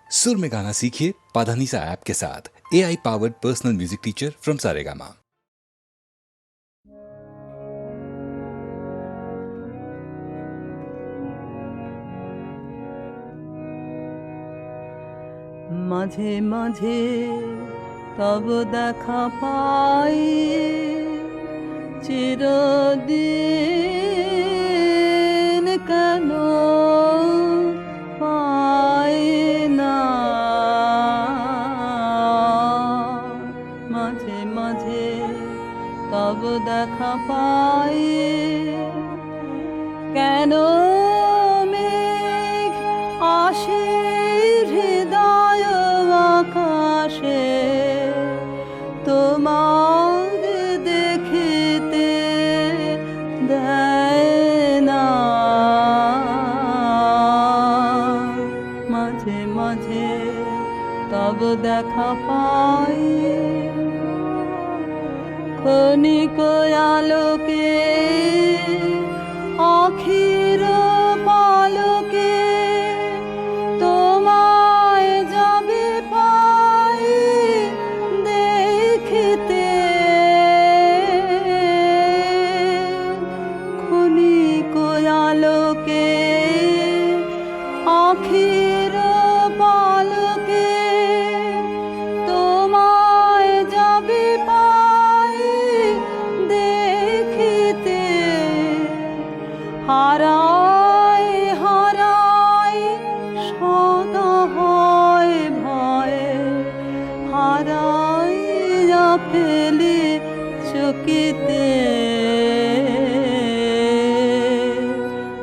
सुर में गाना सीखिए पाधानीसा ऐप के साथ। AI powered personal music teacher from Saregama. মাঝে মাঝে তব দেখা পাই, চিরদিন কেন পাই না। মাঝে মাঝে তব দেখা পাই, কেন মেঘ আসে হৃদয় আকাশে, তোমার দেখিতে দেয় না। মাঝে মাঝে তব দেখা পাই, ক্ষণিক আলোকে আখির পালকে, তোমায় যাবে পাই দেখিতে। ক্ষণিক আলোকে আখির পালকে, তোমায় যাবে পাই দেখিতে। হারায় হারায় সদা হয় ভয়ে, হারাইয়া ফেলি চকিতে।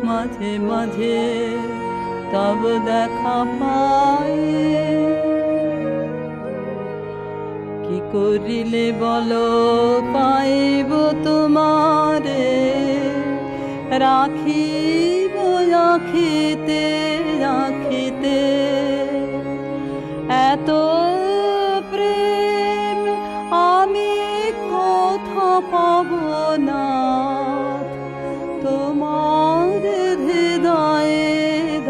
মাঝে মাঝে তব দেখা পাই, কি করিলে বলো পাইব তোমারে, রাখিব রাখিতে রাখিতে। এত প্রেম আমি কোথা পাব না, তোমার হৃদয়ে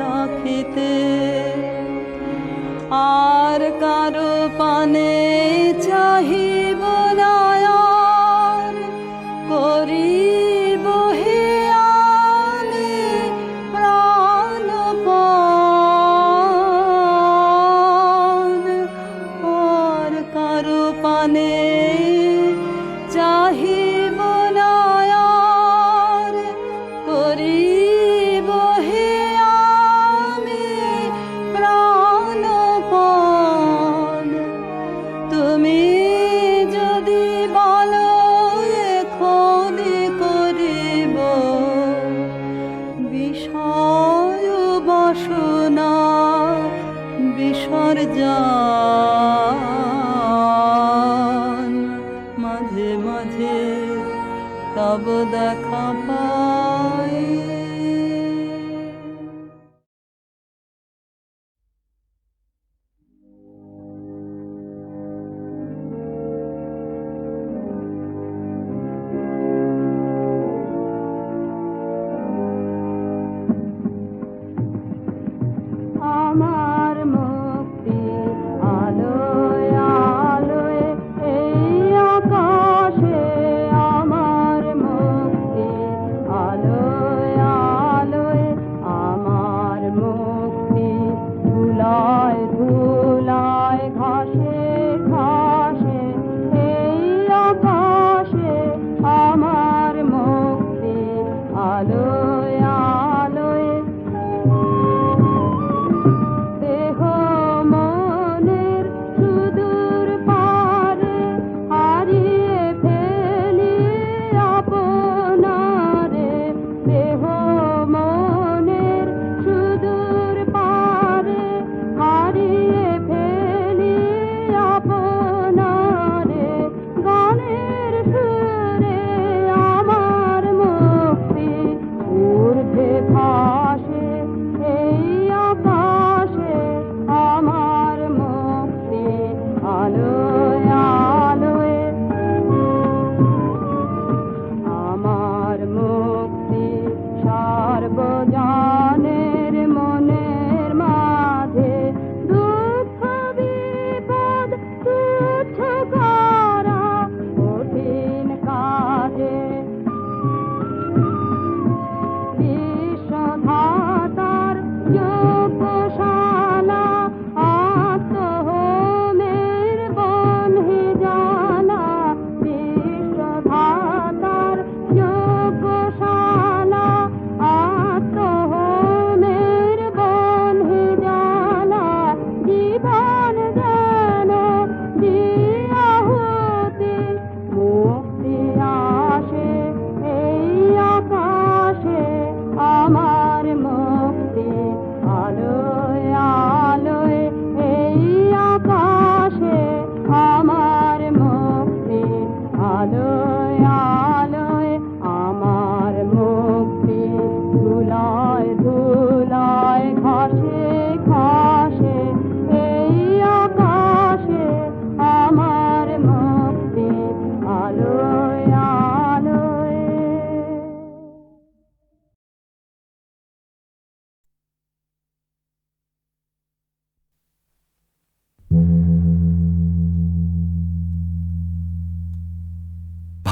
রাখিতে। আর কারো পানে চাহিব না, আর করিব হে আমি প্রাণপণ। আর কারো পানে চাহিব না, আর করিব হে আমি প্রাণপণ। তুমি যদি বলো এখনই করিব বিষয় বাসনা বিসর্জন। মাঝে মাঝে তব দেখা পাই। আমার মুক্তি আলোয় আলোয় এই আকাশে, আমার মুক্তি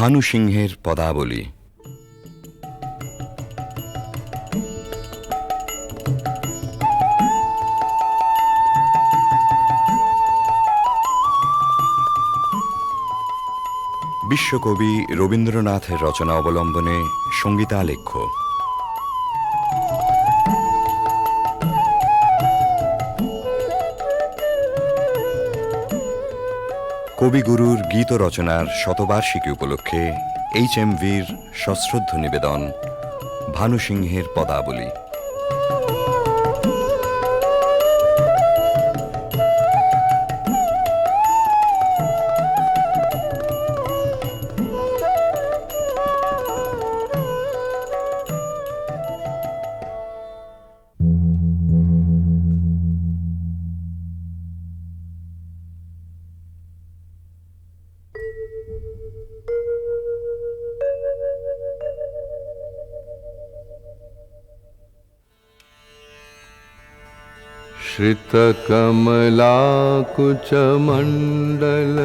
ভানু সিংহের পদাবলী। বিশ্বকবি রবীন্দ্রনাথের রচনা অবলম্বনে সঙ্গীতালেখ্য। কবিগুরুর গীত রচনার শতবার্ষিকী উপলক্ষে HMVর সশ্রদ্ধ নিবেদন ভানু সিংহের পদাবলী। श्रितकमलाकुचमण्डल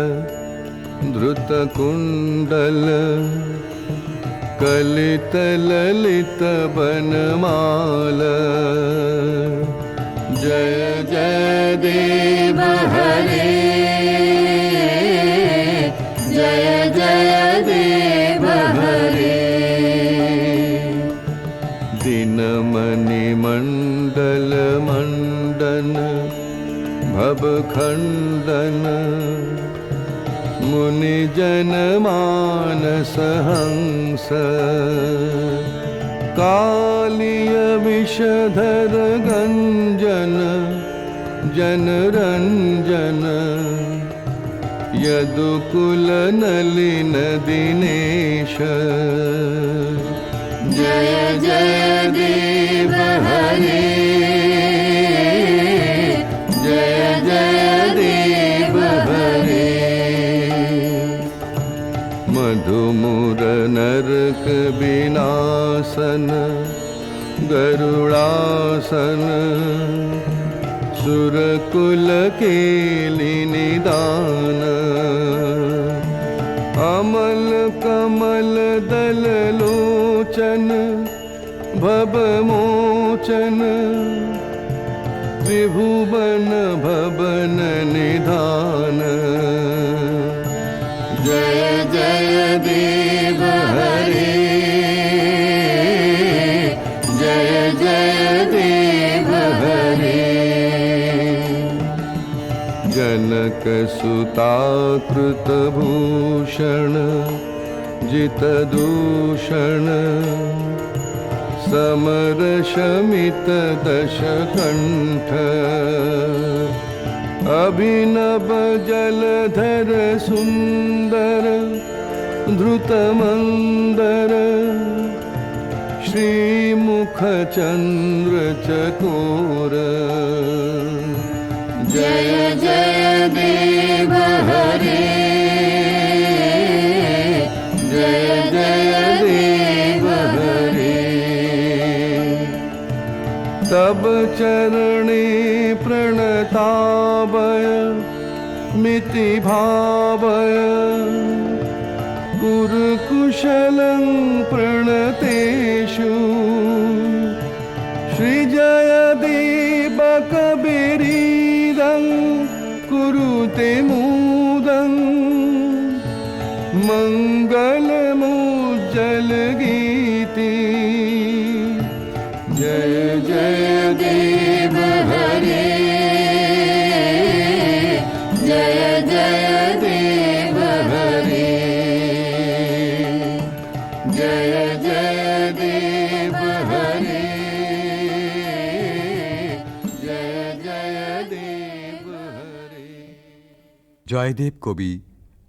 धृतकुण्डल कलितललितवनमाल जय जय देव हरे जय जय देव हरे दिनमणिमण्डल मण्डन भवखण्डन मुनिजन मानस हंस कालिय विषधर गंजन जनरंजन यदुकुल नलिन दिनेश जय जय देव हरे जय जय देव हरे मधुमुर नरक विनाशन गरुड़ासन सुरकुल केलि निदान अमल कमल दल लोचन भवमोचन त्रिभुवन भवन निधान जय जय देव हरे जय जय देव हरे जनक सुता कृत भूषण जित दूषण समर शमित दशकंठ अभिनव जलधर सुंदर धृतमंदर श्रीमुख चंद्र चकोर जय जय देव हरे जय जय देव हरे तब चरणे प्रणतावय मिति भावय गुरुकुशलं प्रणतेषु श्रीजयदेव कबीरीदं कुरुते मुदं मङ्गलमुज्जल गीति जय जय देव हरे जय जय देव हरे जय जय देव हरे जय जय देव हरे। জয়দেব কবি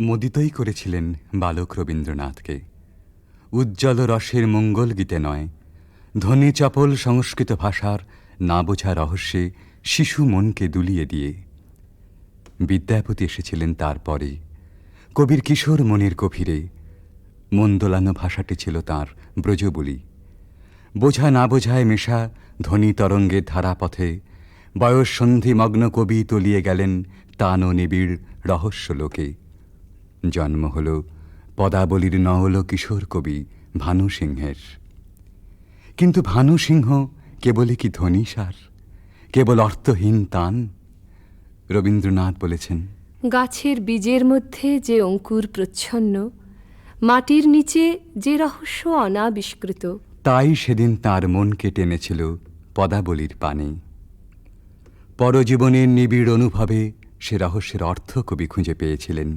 মোদিতই করেছিলেন বালক রবীন্দ্রনাথকে। উজ্জ্বল রসের মঙ্গল গীতে নয়, ধ্বনি চপল সংস্কৃত ভাষার না বোঝা রহস্যে শিশু মনকে দুলিয়ে দিয়ে। বিদ্যাপতি এসেছিলেন তারপরে, কবির কিশোর মনের গভীরে। মন দোলানো ভাষাটি ছিল তাঁর ব্রজবুলি। বোঝা না বোঝায় মেশা ধ্বনি তরঙ্গের ধারাপথে বয়স সন্ধিমগ্ন কবি তলিয়ে গেলেন তান ও নিবিড় রহস্য লোকে। জন্ম হল পদাবলীর নওল কিশোর কবি ভানু সিংহের। কিন্তু ভানু সিংহ কেবলই কি ধ্বনিসার, কেবল অর্থহীন তান? রবীন্দ্রনাথ বলেছেন, গাছের বীজের মধ্যে যে অঙ্কুর প্রচ্ছন্ন, মাটির নিচে যে রহস্য অনাবিষ্কৃত, তাই সেদিন তার মনকে টেনেছিল পদাবলীর পানে। পরজীবনের নিবিড় অনুভবে সে রহস্যের অর্থ কবি খুঁজে পেয়েছিলেন।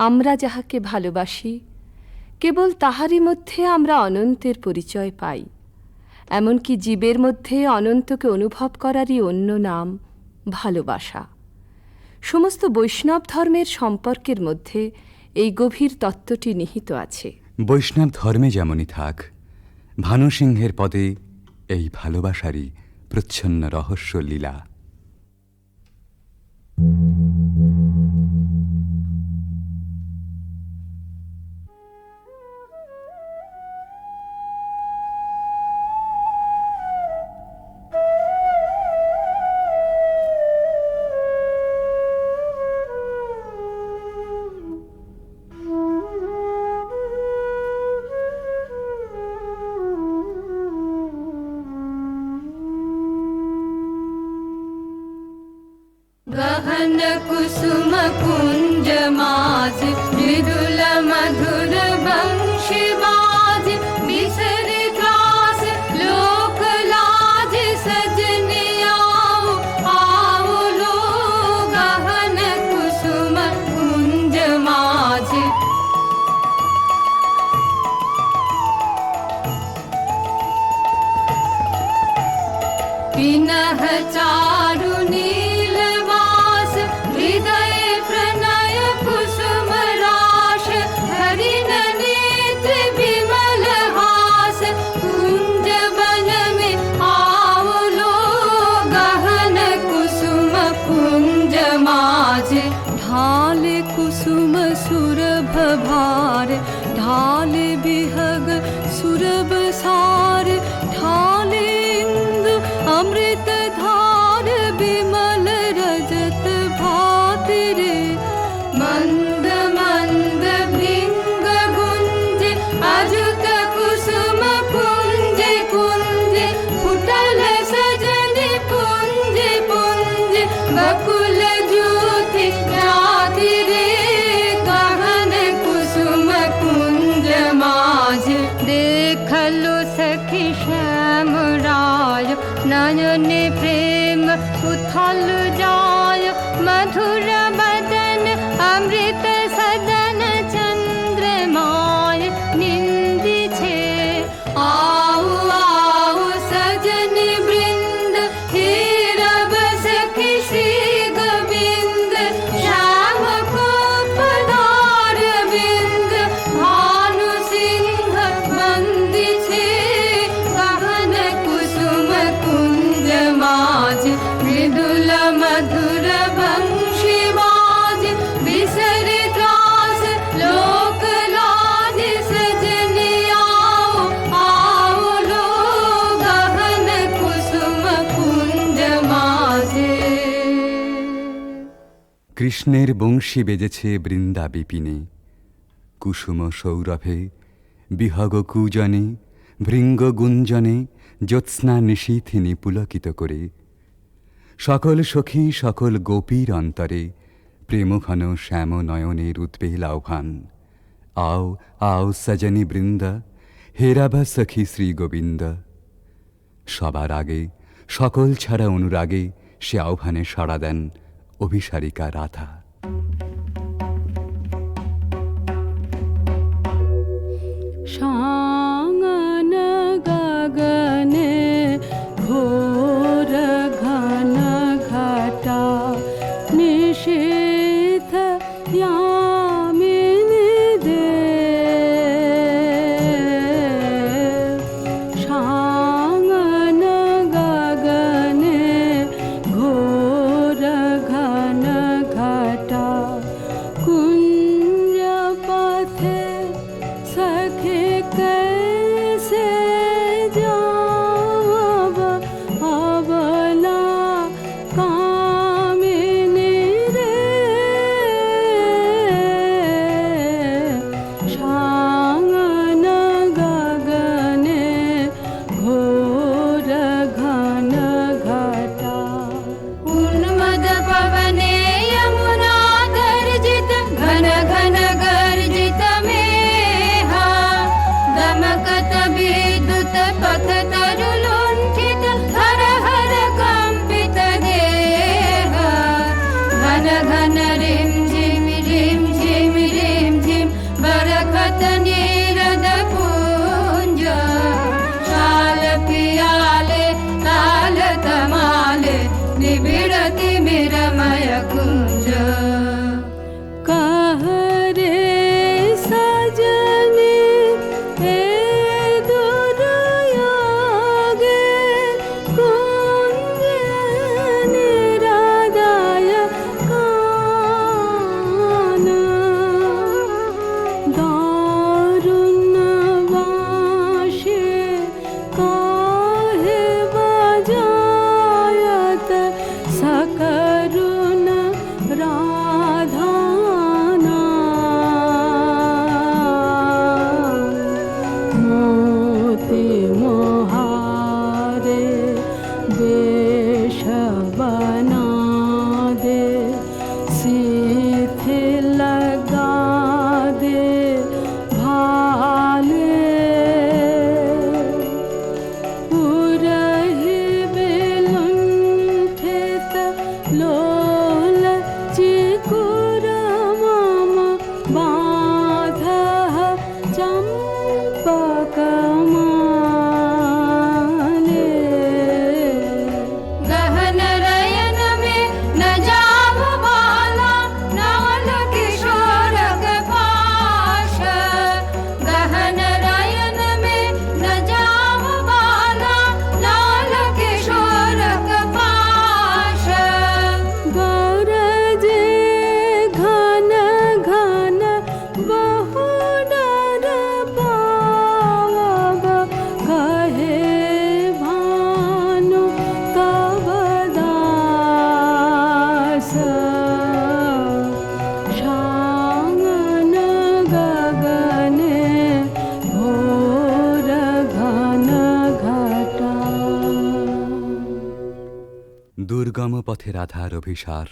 আমরা যাহাকে ভালোবাসি, কেবল তাহারই মধ্যে আমরা অনন্তের পরিচয় পাই। এমনকি জীবের মধ্যে অনন্তকে অনুভব করারই অন্য নাম ভালোবাসা। সমস্ত বৈষ্ণব ধর্মের সম্পর্কের মধ্যে এই গভীর তত্ত্বটি নিহিত আছে। বৈষ্ণব ধর্মে যেমনই থাক, ভানু সিংহের পদে এই ভালোবাসারই প্রচ্ছন্ন রহস্য লীলা। गहन कुसुम कुंज माज मृदुल मधुर वंशी बाज बिसरे त्रास लोक लाज सजनी आओ आओ लो गहन कुसुम कुंज माज पिनह चारु नीलवास हृदय प्रणय कुसुम राश हरिण नेत्र विमल हास कुंज बन में आओ लो गहन कुसुम कुंज माज ढाल कुसुम सुरभ भार ढाल बिहग सुरभ सार ढाल इंदु अमृत धार विमल रजत भात रे मंद मंद भृंग गुंज अजुत कुसुम कुंज कुंज फुटल सजन पुंज पुंज बकुल ज्योति जाति रे गहन कुसुम कुंज माज देखलो सखी श्याम राय नयन प्रेम उथल जाय मधुर बदन अमृत सदन चंद्रमाय निंदी छे आओ आओ सजन वृंद हे रब सखी श्री गोविंद श्याम को पधार बिंद भानु सिंह बंदी छे गहन कुसुम कुंज माज मृदुल मधुर वंशी बाज बिसरे त्रास लोक लाज सजनी आओ आओ लो गहन कुसुम कुंज माजे কৃষ্ণের বংশী বেজেছে বৃন্দা বিপিনে, কুসুম সৌরভে বিহগ কূজনে ভৃঙ্গ গুঞ্জনে জ্যোৎস্না নিশীথিনী পুলকিত করে। সকল সখী সকল গোপীর অন্তরে প্রেমঘন শ্যাম নয়নের উদ্বেল আহ্বান। আও আও সজনী বৃন্দ হেরাবা সখী শ্রী গোবিন্দ। সবার আগে সকল ছাড়া অনুরাগে সে আহ্বানে সাড়া দেন অভিসারিকা রাধা। शांगन गगने घोर घन घटा निशीथ यामिनी दे शांगन गगने घोर घन घटा कुंज पथे सखे कैसे जाव अबला कामिनी रे घन घन रिम झिम बरखत नीरद पुंज शाल पियाले ताल तमाले निबिड़ति मिरमय कुंज कह रे सजनी हे दुर्योगे कुंज निरादाय कान दारुण वाशे काहे बजायत सकरुण राधाना मोती मोहारे वेश बना दे सीथे लगा दे भाले उरहि बेलुंठित लोल चिकुर मम बाधः चंपकमाले गहन रयन में न जाव बाला नाल किशोर के पाश गहन रयन में न जाव बाला नाल किशोर के पाश गरजे घन घन बहु डर पावब कहे भानु तब दास शांगन गगने घोर घन घटा দুর্গম পথে রাধার অভিসার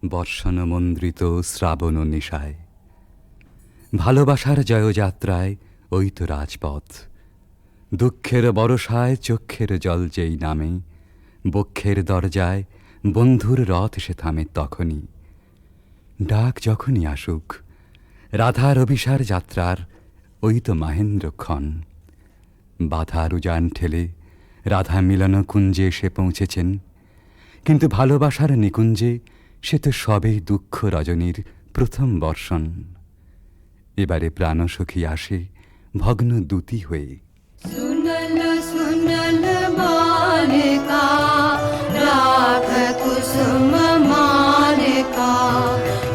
বর্ষণ মন্দ্রিত শ্রাবণ নিশায় ভালোবাসার জয়যাত্রায় ওই তো রাজপথ দুঃখের বরসায় চক্ষের জল যেই নামে বক্ষের দরজায় বন্ধুর রথ সে থামে তখনই ডাক যখনই আসুক রাধার অভিসার যাত্রার ওই তো মাহেন্দ্রক্ষণ বাধার উজান ঠেলে রাধা মিলন কুঞ্জে এসে পৌঁছেছেন কিন্তু ভালোবাসার নিকুঞ্জে সে তো সবেই দুঃখ রজনীর প্রথম বর্ষণ এবারে প্রাণসখী আসে ভগ্ন দ্যুতি হয়ে सुनल सुनल बालिका राख कुसुम मालिका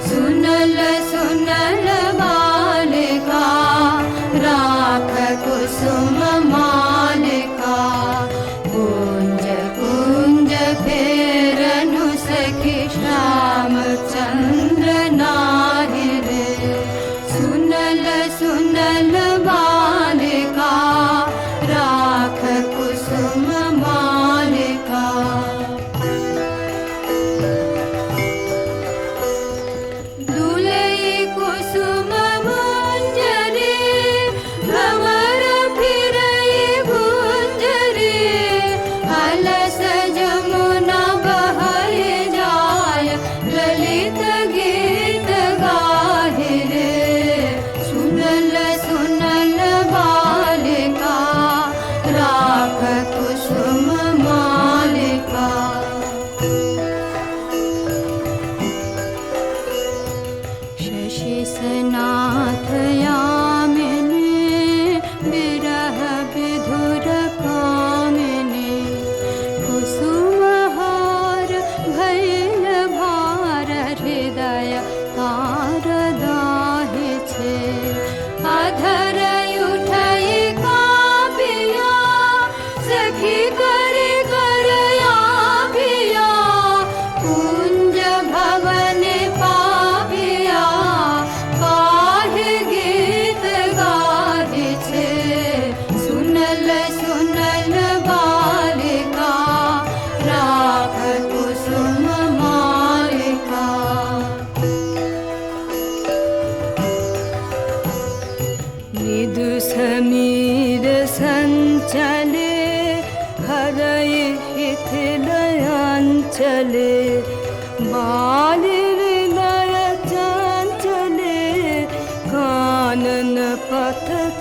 सुनल सुनल बालिका राख कुसुम मालिका कुंज कुंज फेरनु सखी श्याम चंद्र नाहि रे सुनल सुनल बालिका राख कुसुम मालिका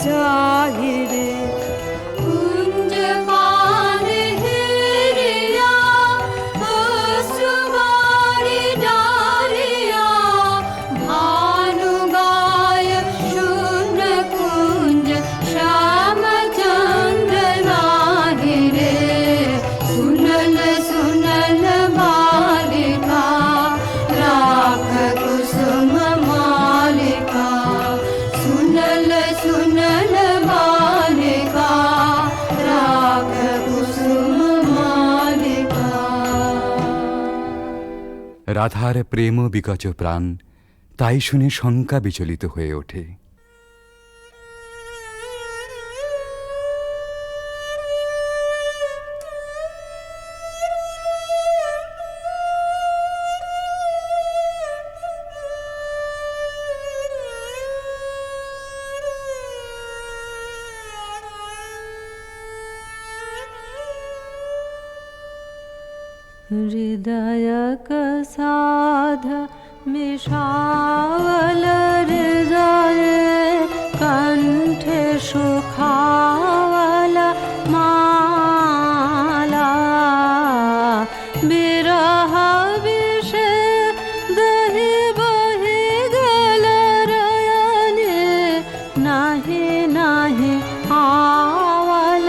चाहिए कुंज पार हेरिया सुबारी डालिया भानु गाय शून्य कुंज श्याम चंद्र राहि रे सुनल सुनल बालिका राख कुसुम मालिका सुनल सुनल बालिका राख कुसुम मालिका। রাধার প্রেম বিকচ প্রাণ তাই শুনে শঙ্কা বিচলিত হয়ে ওঠে। हृदय साध मिषावल हृदय कंठे सुखावल माला बिरह विषे दही बही गल रयने नाही नाही आवल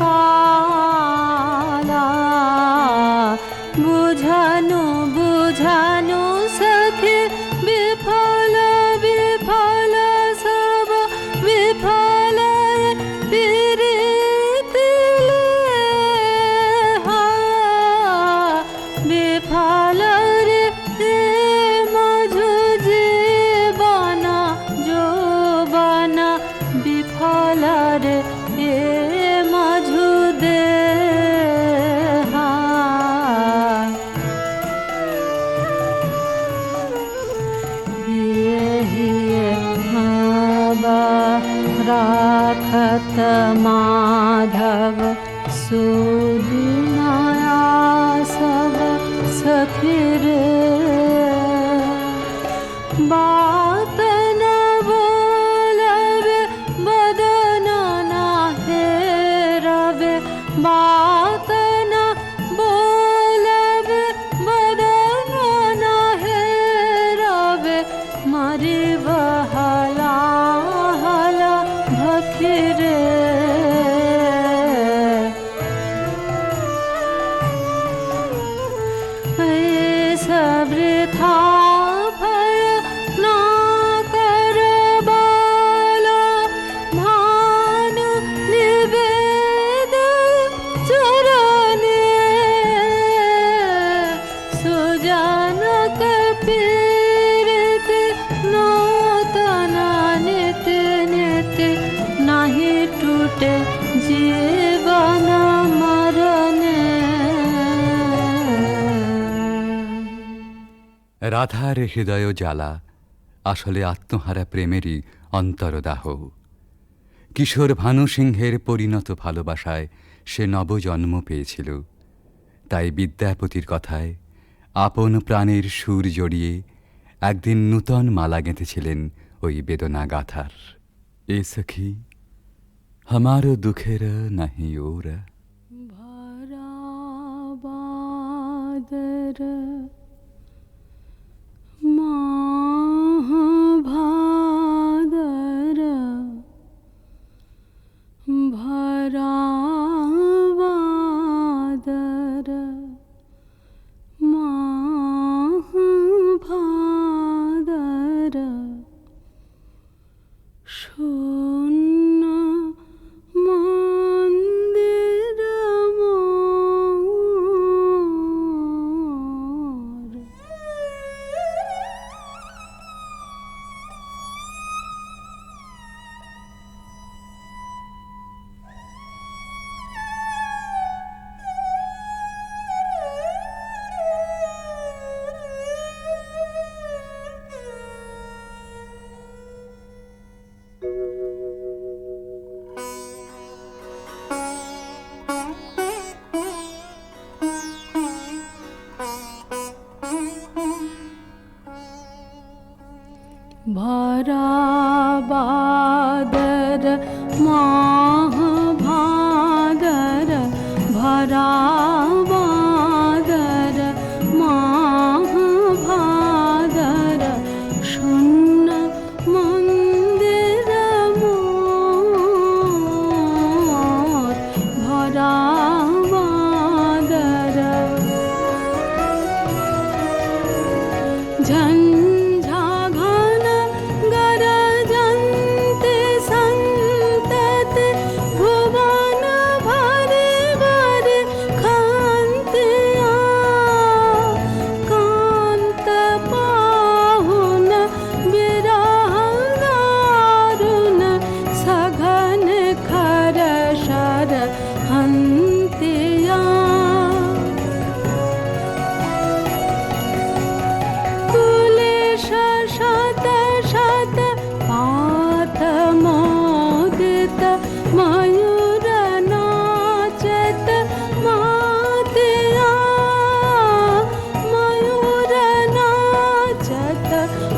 काला बुझानु बुझानु सखी विफल विफल सब विफल पीरिति विफल रे मझु जीवन जो बना विफल रे मझु दे राखत माधव सुदिनाया सब सखी रे बात न बोलबे बदन न हेरबे बात न बोलबे बदन न हेरबे मरी बहला हला भखिरे सबृथा भय ना कर बाला भानु निवेद चरणे सुजनक पीरिति नूतन नित्य नित्य नहीं टूटे जीवन मरणे। রাধার হৃদয় জ্বালা আসলে আত্মহারা প্রেমেরই অন্তরদাহ। কিশোর ভানু সিংহের পরিণত ভালোবাসায় সে নবজন্ম পেয়েছিল। তাই বিদ্যাপতির কথায় আপন প্রাণের সুর জড়িয়ে একদিন নূতন মালা গেঁথেছিলেন ওই বেদনা গাথার। এ সখী हमार दुखेर नहीं ओर भरा बादर माह भादर भरा बादर माह भादर शून्य मंदिर मोर। भरा बादर झञ्झा घन गरजन्ते सन्तते भुवन भरे भरे खान्त्या कान्त पाहुन विरह दारुण सघन खर शर हन्त्या कुलेश शत शत पात मोदित मयूर नाचत मातया मयूर नाचत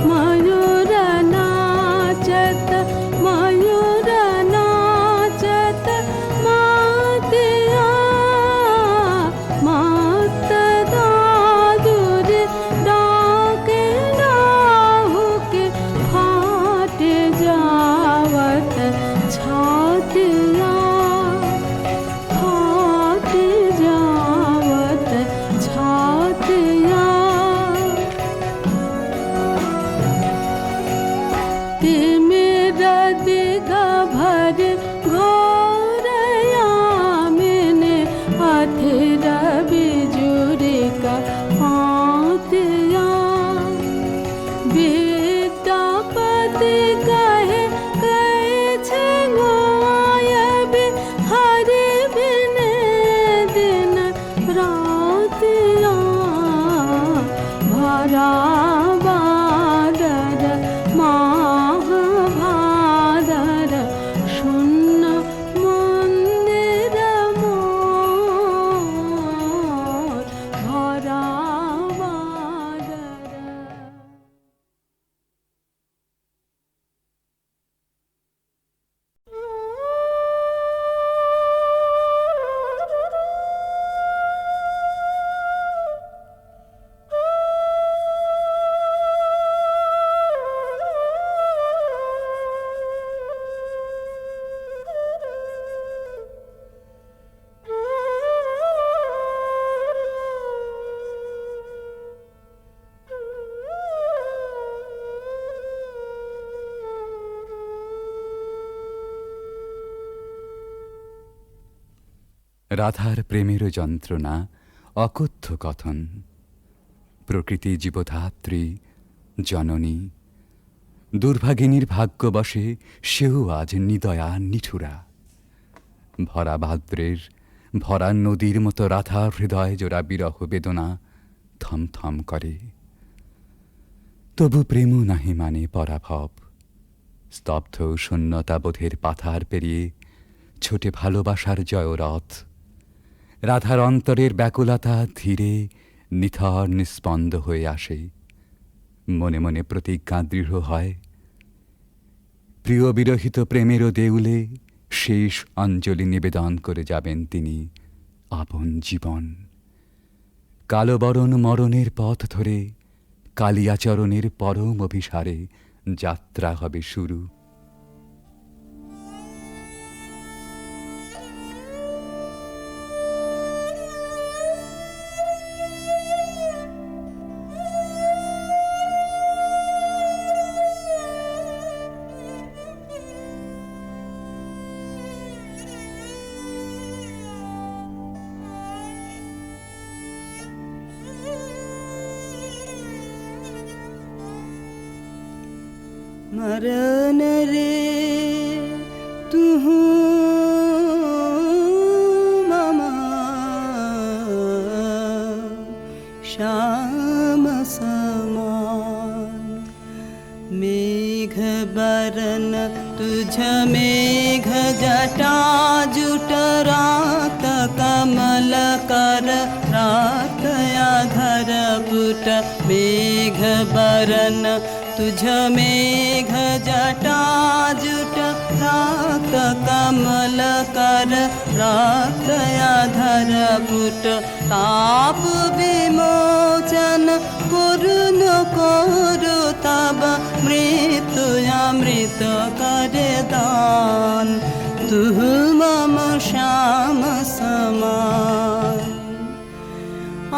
मयूर नाचत मयूर नाचत मातया मात दादुर डाके डाहुके फाट जावत छातिया फाट जावत छातिया ते मेरा दिगा भर घोरया मैंने अथेरा बिजुरे का पातिया विद्यापति कहे छे गोयबे हरे बिने दिन रातिया भरा बादर महाभादर शून्य मंदिर मोर भरा बादर রাধার প্রেমের যন্ত্রণা অকথ্য কথন, প্রকৃতি জীবধাত্রী জননী, দুর্ভাগিনীর ভাগ্যবশে সেও আজ নিদয়া নিঠুরা। ভরা ভাদ্রের ভরা নদীর মতো রাধার হৃদয় জোড়া বিরহ বেদনা থমথম করে। তবু প্রেমও নাহি মানে পরাভব, স্তব্ধ শূন্যতাবোধের পাথার পেরিয়ে ছোটে ভালোবাসার জয়রথ। রাধার অন্তরের ব্যাকুলতা ধীরে নিথর নিস্পন্দ হয়ে আসে, মনে মনে প্রতিজ্ঞা দৃঢ় হয়, প্রিয় বিরহিত প্রেমেরও দেউলে শেষ অঞ্জলি নিবেদন করে যাবেন তিনি আপন জীবন। কালবরণ মরণের পথ ধরে কালিয়াচরণের পরম অভিসারে যাত্রা হবে শুরু। मरन रे तुहु ममा श्याम समान मेघ बरन तुझ मेघ जटा जुट रात कमल कर रात आधर पुट मेघ बरन तुझ मेघ जटा जुट रात कमल कर रात आधर पुट ताप विमोचन करुण करु तब मृत्यु अमृत कर दान तुह मम श्याम समान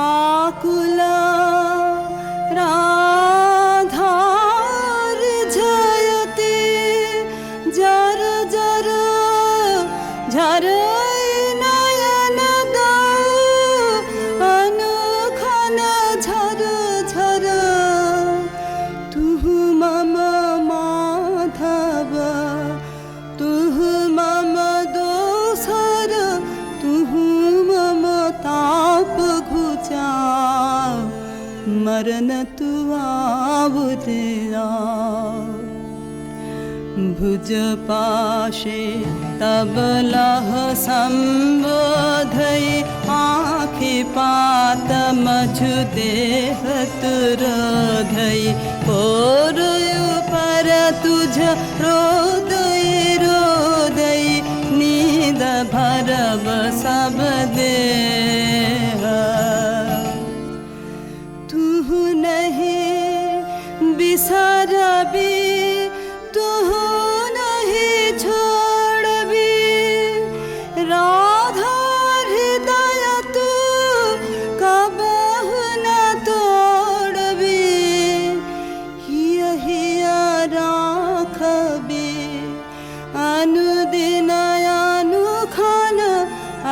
आकुला आवतला भुज पाशे तबलह संबोधय आँखि पात मझु देह तुरोधय कोरयु पर तुझ रोदय रोदय नींद भरब सब देह तू नहीं बिसरबी तू नहीं छोड़बी राधा हृदय तू कबहु न तोड़बी हिया राखबी अनुदिन अनुखन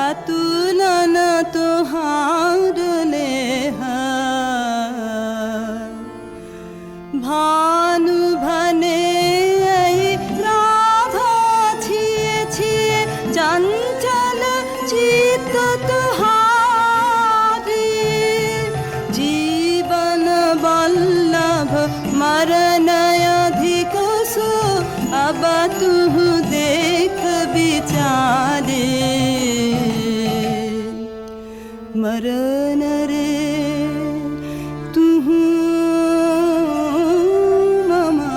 अतुलन तुहार लेह भानु भने राधा छिए छिए चंचल चित्त तुहारी जीवन वल्लभ मरण अधिक सो अब तू देख विचारे मरण रे तू ममा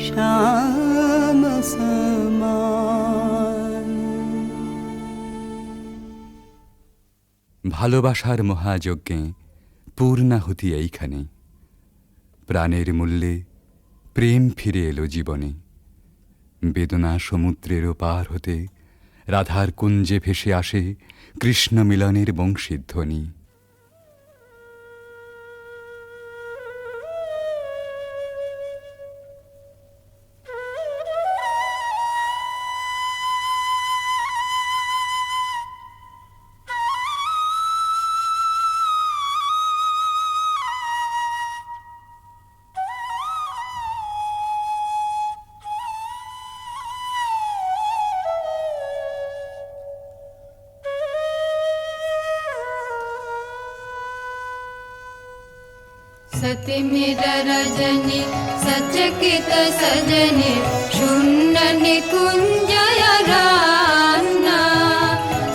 श्याम समान ভালোবাসার মহাযজ্ঞে পূর্ণাহুতি এইখানে প্রাণের মূল্যে প্রেম ফিরে এলো জীবনে বেদনা সমুদ্রেরও পার হতে রাধার কুঞ্জে ভেসে আসে কৃষ্ণ মিলনের বংশীধ্বনি सति मिर रजनी सचकित सजनी शून्य निकुंजय रान्ना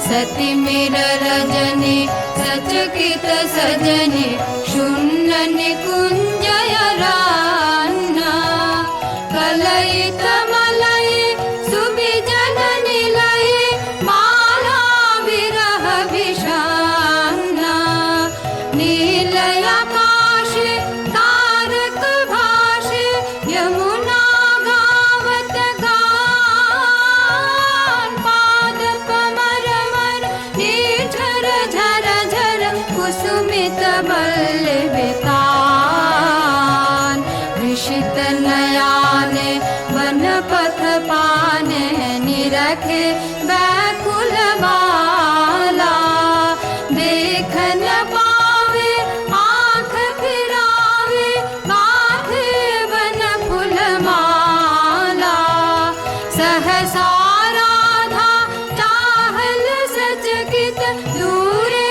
सति मिर रजनी सचकित सजनी शून्य निकुंजय रान्ना कलयित मलय सुविजन निलय माला विरह विषान्ना नीलय कुसुमित बल्लवितान ऋषित नयाने वन पथ पाने निरखे व्याकुल बाला देख न पावे आँख फिरावे गाथे वन फूल माला सहसा राधा चाहल सचकित दूरे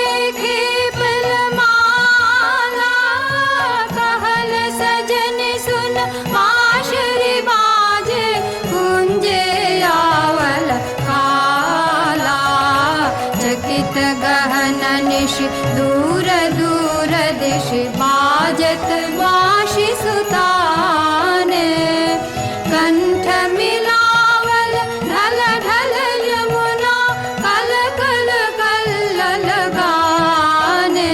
माशरी बाजे कुंजे आवल काला चकित गहन निश दूर दूर दिश बाजत वाशी सुताने कंठ मिलावल ढल ढल यमुना कल कल कल गाने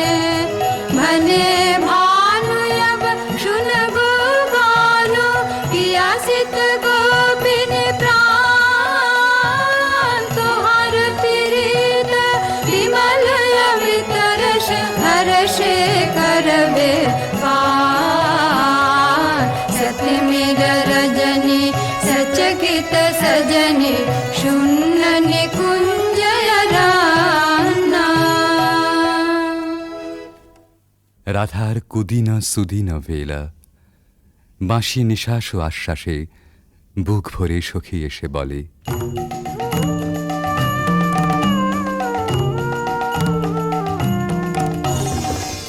भने सित गोपिनी प्राण तुहार प्रीत विमल अवितरश हर्षे करबे पार सति मिर रजनी सचकित सजनी शून्य निकुंजय रान्ना রাধার কুদিন সুদিন বেলা বাঁশি নিঃশ্বাস ও আশ্বাসে বুক ভরে সখী এসে বলে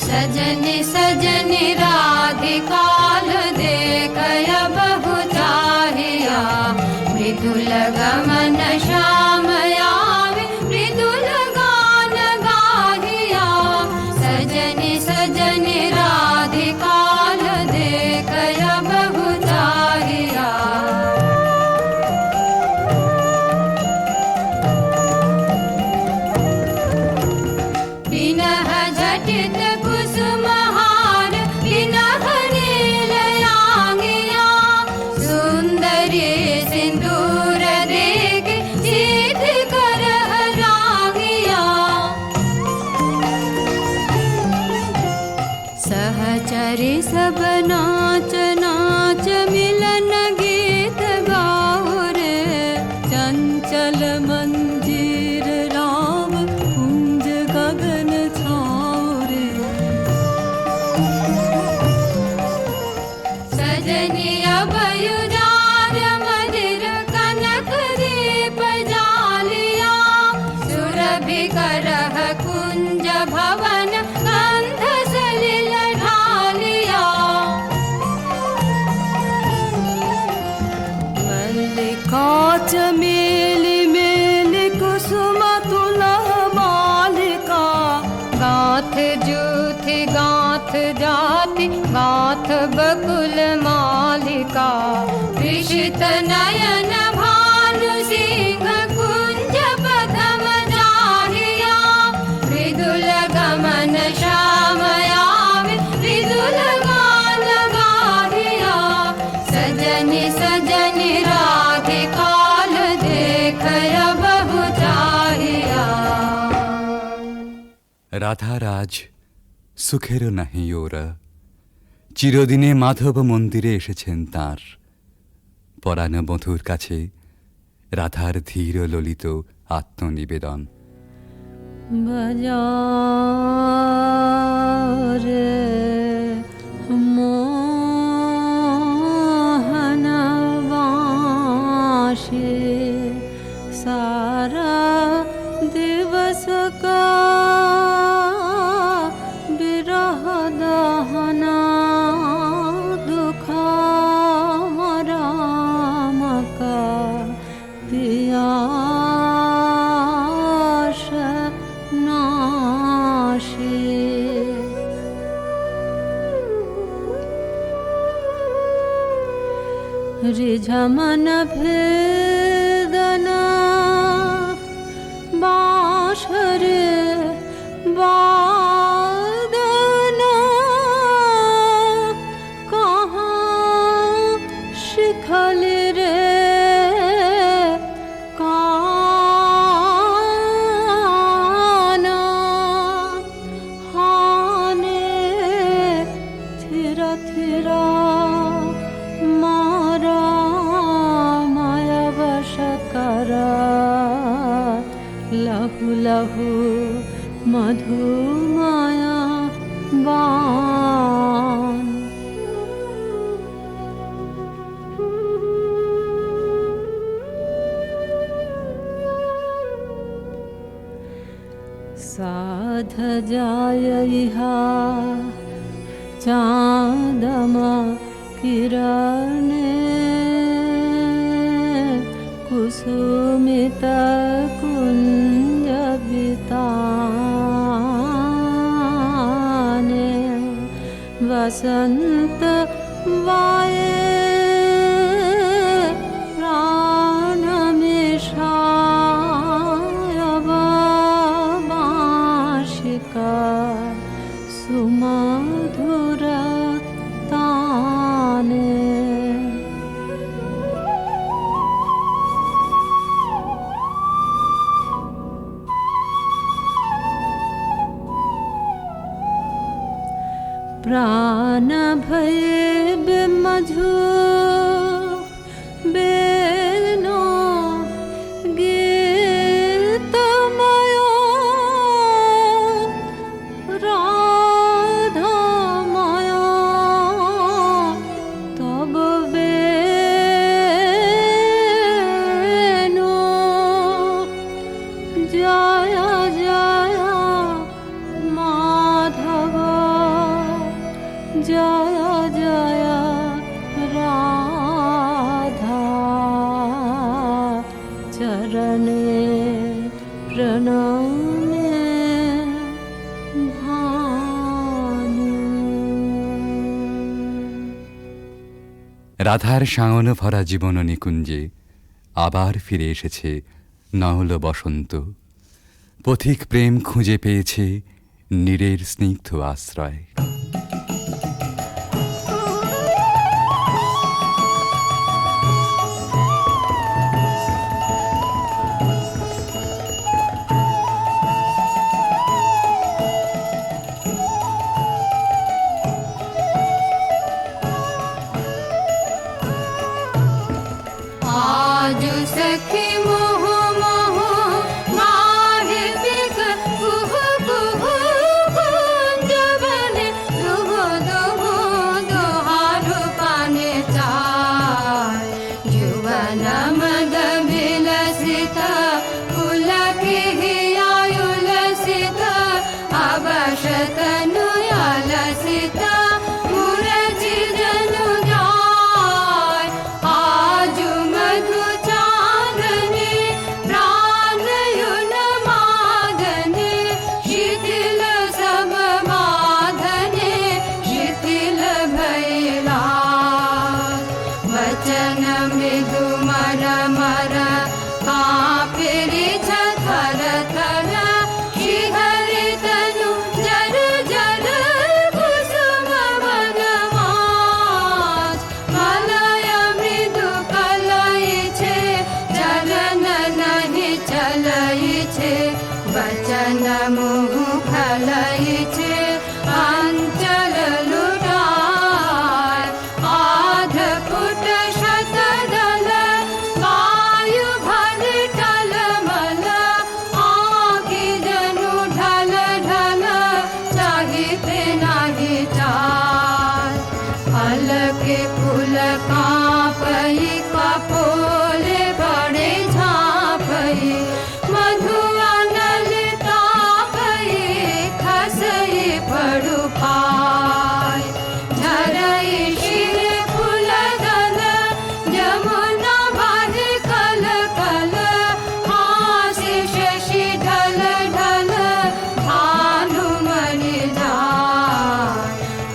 सजन सजनि सजनि राधिकाल देखय बहु चाहिया मृदुल गमन श्याम आवे मृदुल गान गाहिया सजनि सजनि राधिकाल देखय बहु चाहिया बिनह झटित कुसुमहार बिनह नीलयांगिया सुंदरी सिंदूर देख सीध कर रागिया सहचरी सब नाच नाच मिलन गीत गाओ रे चंचल मंजीर राव कुंज गगन छाओ रे सजनी अभयुदार मदिर कनक दीप जालिया सुरभि करह कुंज भवन गंध सलिल ढालिया मल्लिका चमेली मेली कुसुम तुलह मालिका गाथ जूथ गाथ जाति गाथ बकुल मालिका विषित नयन भानु सिंह कुंज पथम जाहिया मृदुल गमन श्याम आवे मृदुल गान गाहिया सजनि सजनि राधिकाल देखय बहु चाहिया রাধারাজ সুখেরও নাহি ওরা চিরদিনে মাধব মন্দিরে এসেছেন তাঁর পরাণ বধূর কাছে রাধার ধীর ললিত আত্মনিবেদন बजारे मोहनवासी सारा दिवस का विरह दहना दुख राम का पियास नाशी रिझमन भेदना बाँसुरी वादना कहाँ शिखल रे काना हाने थिरा थिरा मारा माया वश करा लहु लहु मधु माया बान साध जाय इहा चाँदमा किरणे कुसुमित कुंज बिताने वसंत वाये प्राण मिषाय बाँशिका सुमधुर ताने प्राण भये बिमधु बेनो गीतमयो राधामयो तब बेनो जय जय माधव জয় জয় রাধা চরণে প্রণমে ভানু। রাধার সাঙন ভরা জীবন নিকুঞ্জে আবার ফিরে এসেছে নহল বসন্ত। পথিক প্রেম খুঁজে পেয়েছে নীরের স্নিগ্ধ আশ্রয়। आज सखी मोह मोह माहे बिक कुह कुह कुंज बने दुह दुह दुहारु पाने चाय जुवन मद विलसित पुलक हियायुलसित अवशतनु यालसित मुरजी जनु जाय आजु मधु चांदनी प्राणयुन मादने शिथिल सब बाधने शिथिल भैला वचन मृदु मर मर कापिरि थर थर शिहरि तनु जर जर कुसुम वनमाज मलय मृदु कलई छे चलन नहीं चलई छे वचन मुह खलई छे अंचल लुटाय आध फुट शतदल वायु भल टल मल आँखि जनु ढल ढल चाहिते नाही चाय पलके फूल कांपई कपोले बड़े झांपई मधु अनल तापई खसई पड़ु पाय झरई शिर फूल दल जमुना भर कल कल हासि शशि ढल ढल भानुमणि जाय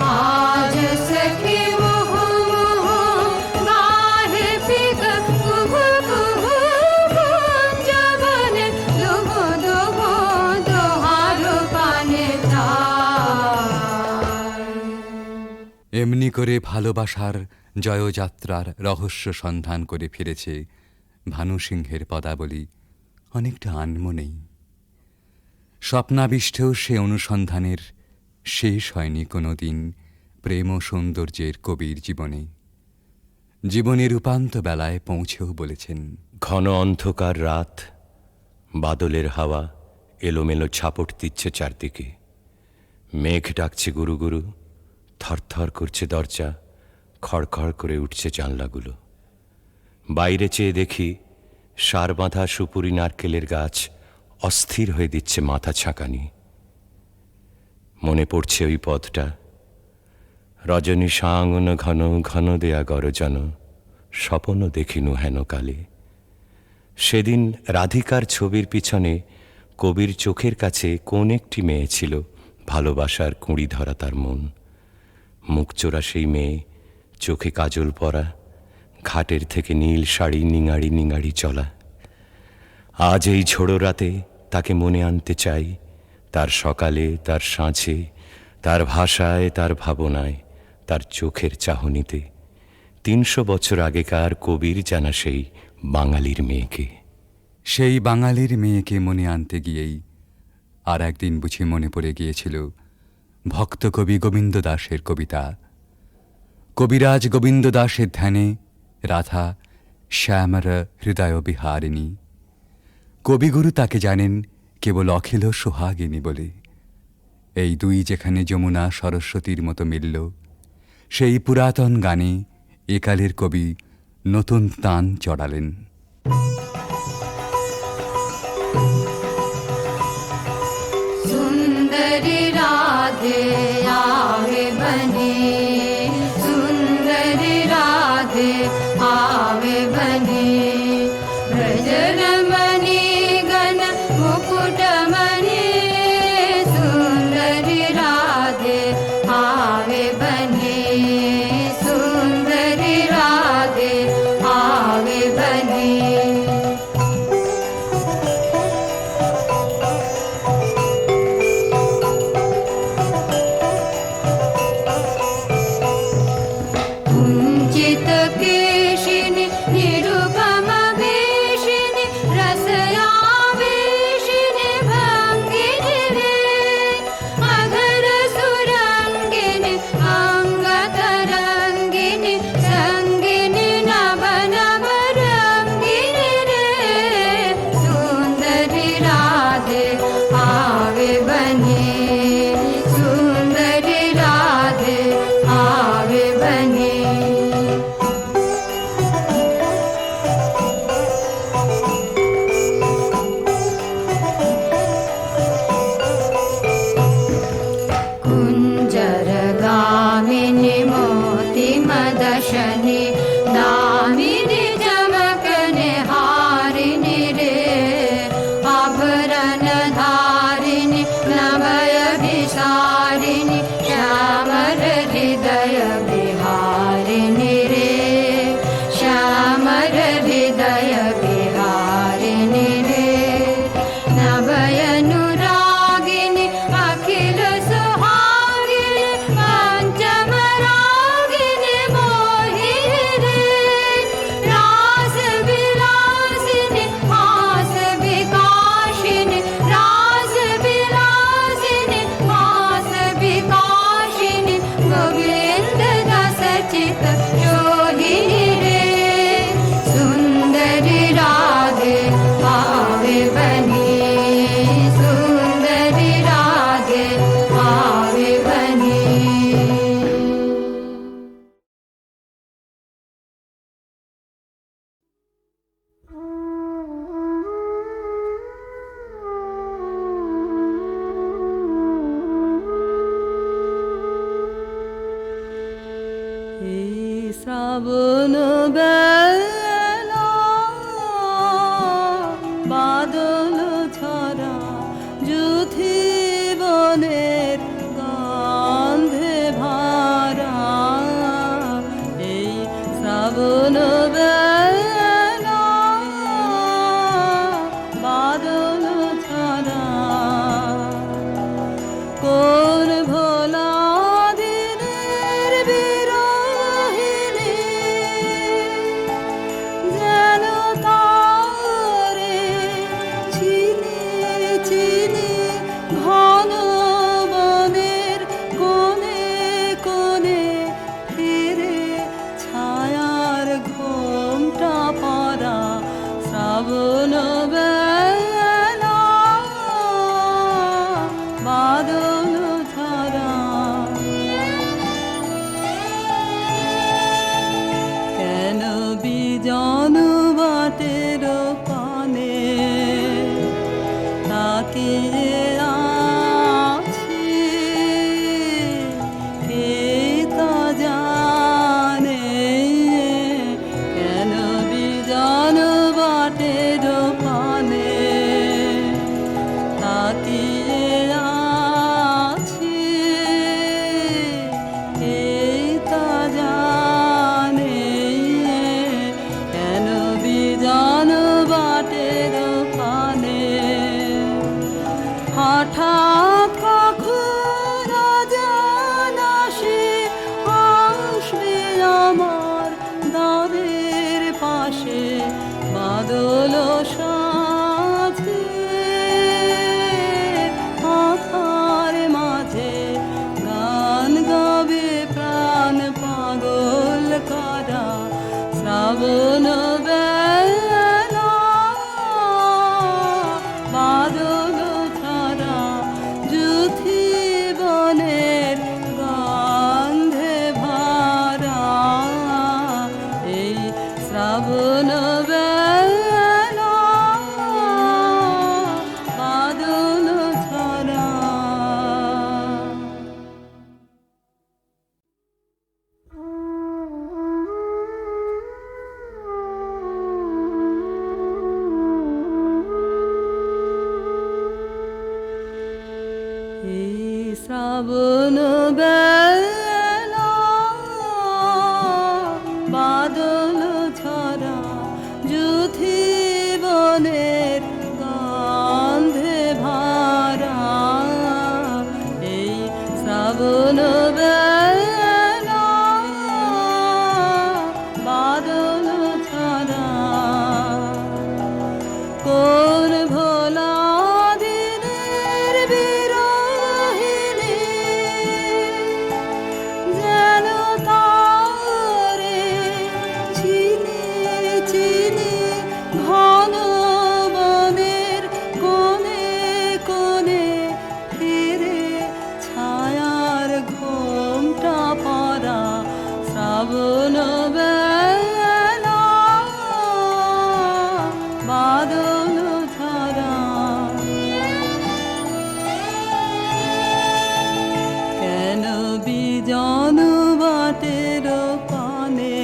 आज सखी मुह मुह गाहे पिक कुह कुह कुंज बने दुह दुह दुहारु पाने चाय। এমনি করে ভালোবাসার জয়যাত্রার রহস্য সন্ধান করে ফিরেছে ভানু সিংহের পদাবলী অনেকটা আনমনেই। স্বপ্নাবিষ্টেও সে অনুসন্ধানের শেষ হয়নি কোনো দিন প্রেম ও সৌন্দর্যের কবির জীবনে। জীবনের উপান্ত বেলায় পৌঁছেও বলেছেন, ঘন অন্ধকার রাত, বাদলের হাওয়া এলোমেলো ছাপট দিচ্ছে চারদিকে। মেঘ ডাকছে গুরু গুরু, থরথর করছে দরজা, খড়খড় করে উঠছে জানলাগুলো। বাইরে চেয়ে দেখি সার বাঁধা সুপুরি নারকেলের গাছ অস্থির হয়ে দিচ্ছে মাথা ছাঁকানি। মনে পড়ছে ওই পথটা, রজনী সাঙ্গন ঘন ঘন দেয়া গরজন, স্বপন দেখিনু হেন কালে। সেদিন রাধিকার ছবির পিছনে কবির চোখের কাছে কোন একটি মেয়ে ছিল, ভালোবাসার কুঁড়ি ধরা তার মন। মুখচোরা সেই মেয়ে, চোখে কাজল পরা, ঘাটের থেকে নীল শাড়ি নিঙাড়ি নিঙাড়ি চলা। আজ এই ঝোড়ো রাতে তাকে মনে আনতে চাই, তার সকালে, তার সাঁঝে, তার ভাষায়, তার ভাবনায়, তার চোখের চাহনিতে। ৩০০ বছর আগেকার কবির জানা সেই বাঙালির মেয়েকে। সেই বাঙালির মেয়েকে মনে আনতে গিয়েই আর একদিন বুঝি মনে পড়ে গিয়েছিল ভক্ত কবি গোবিন্দ দাসের কবিতা। কবিরাজ গোবিন্দ দাসের ধ্যানে রাধা শ্যামর হৃদয় বিহারিণী। কবিগুরু তাকে জানেন কেবল অখিল সোহাগিনী বলে। এই দুই যেখানে যমুনা সরস্বতীর মতো মিলল, সেই পুরাতন গানে একালের কবি নতুন তান চড়ালেন। सुंदरी राधे आवे बने आवे बने सुंदरी राधे आवे बने कुञ्चित केशिनि निरुपम वेशिनि रसयावेशिनि भङ्गिनि रे अधर सुरङ्गिनि अङ्गतरङ्गिनि सङ्गिनि नव नव रङ्गिनि रे सुन्दरि राधे आवे बने सुन्दरि राधे आवे बने कुञ्जरगामिनि मोतिमदशनि दामिनि चमकनि हारिणि रे आभरणधारिणि नभयभिसारिणि श्यामर हृदय विहारिणि रे श्यामर हृदय विहारिणि रे नभयनुरागिनि अखिल सुहागिनि पञ्चमरागिनि मोहिनि रे रास विलासिनि हास विकाशिनि रास विलासिनि हास विकाशिनि गोविन्द दास चित शोधिनि रे सुन्दरि राधे आवे बने सुन्दरि राधे आवे बने এই শ্রাবণ বেলা বাদল ছড়া যুথি বনের গন্ধে ভরা এই শ্রাবণ বেলা বাদল ছড়া কোন ভোলা দিনের বিরহিণী শ্রাবণ বেলা বাদল ঝরা কেন বিজন বাটের পানে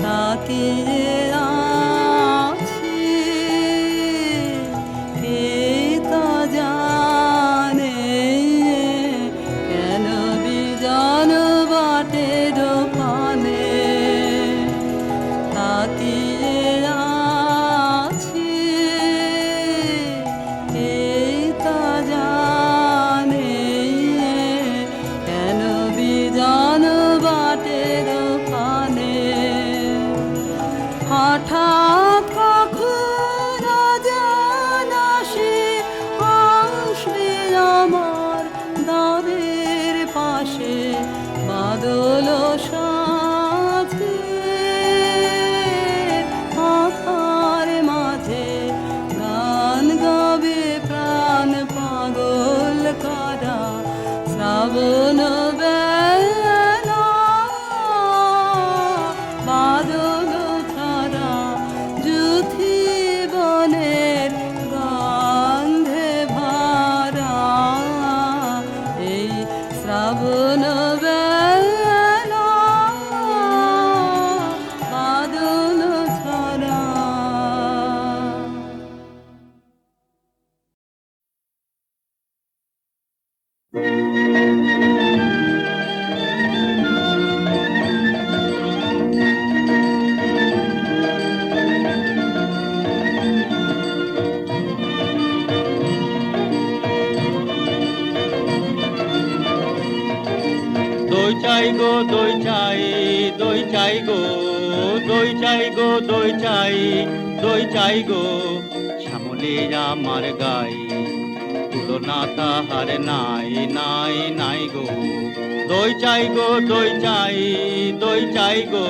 তাকিয়ে আছি কে তা জানে কেন বিজন বাটের পানে তাকিয়ে আছি কে তা জানে কেন বিজন বাটের পানে হঠাৎ কখন জানা সে আসবে আমার দ্বারের পাশে বাদল সাথে আধার মাঝে গান গাবে প্রাণ পাগল করা শ্রাবণ বেলা বাদল ছাড়া যুথি বনের গন্ধে ভরা এই শ্রাবণ বেলা বাদল ছাড়া দই চাই গো দই চাই দই চাই গো দই চাই গো দই চাই দই চাই গো শ্যামলে আমার গাই তুলনা তাহার নাই নাই নাই গো দই চাই গো দই চাই দই চাই গো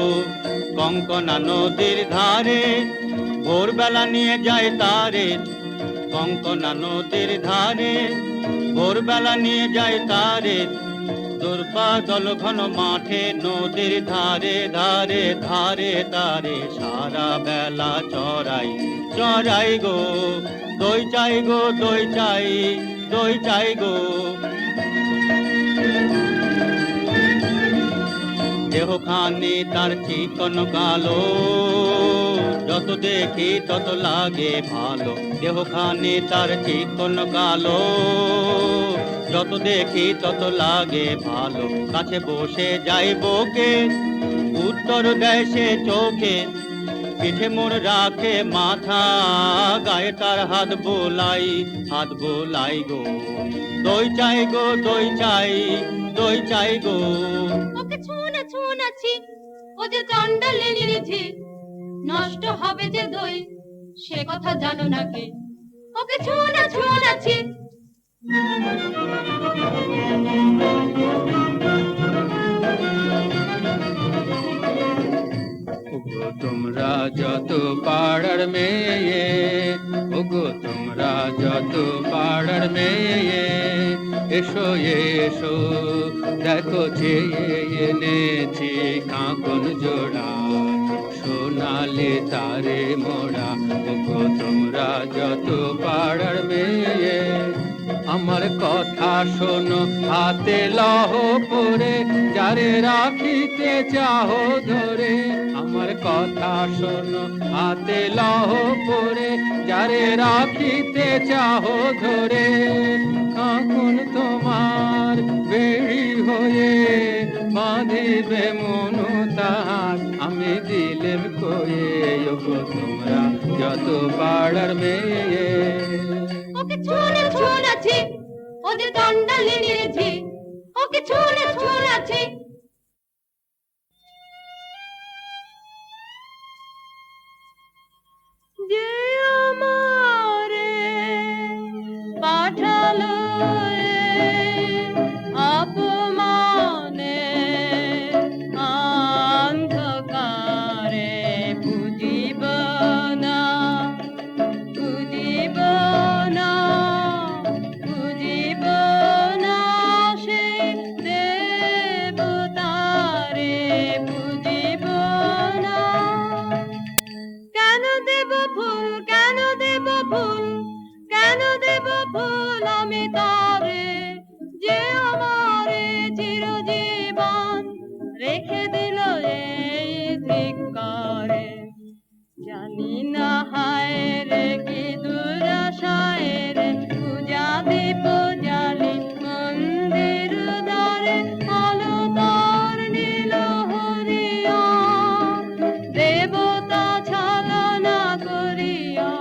কঙ্কনা নদীর ধারে ভোরবেলা নিয়ে যায় তারে কঙ্কনা নদীর ধারে ভোরবেলা নিয়ে যায় তারে দুর্বাদল ঘন মাঠে নদীর ধারে ধারে ধারে তারে সারা বেলা চড়াই চড়াই গো দই চাই গো দই চাই দই চাই গো দেহখানি তার চিকন কালো যত দেখি তত লাগে ভালো দেহখানি তার চিকন কালো যত দেখি তত লাগে ভালো কাছে বসে যাই বকে উত্তর দেয় সে চোখে পিঠে মোর রাখে মাথা গায়ে তার হাত বোলাই গো দই চাই গো দই চাই দই চাই গো ওকে ছুঁনা ছুঁনাছি ও যে চণ্ডালে নিরেছে নষ্ট হবে যে দই সে কথা জানো না কে ওকে ছুঁনা ছুঁনাছি ওগো তোমরা যত পাড়ার মেয়ে ওগো তোমরা যত পাড়ার মেয়ে এসো এসো দেখো চেয়ে এনেছি কাঁকন জোড়া সোনালি তারে মোড়া ওগো তোমরা যত পাড়ার মেয়ে আমার কথা শোনো হাতে লহ পরে যারে রাখিতে চাহো ধরে আমার কথা শোনো হাতে লহ পরে যারে রাখিতে চাহো ধরে কাঁকন তোমার বেড়ি হয়ে বাঁধিবে মনু তাহার আমি দিলেম কয়ে ওগো তোমরা যত পাড়ার মেয়ে ওকে ছুঁনা ছুঁনাছি ও যে চণ্ডালে নিরেছে ওকে ছুঁনা ছুঁনাছি যে আমারে পাঠালো অপমানে অন্ধকারে বুঝিব না বুঝিব না বুঝিব না সে দেবতারে রেখে দিল এই ধিক্কারে। জানি না হায় রে কি দুরাশায় রে, পূজা দীপ জ্বালি মন্দির দ্বারে, আলো তার নীল হরিয়া, দেবতা ছলনা করিয়া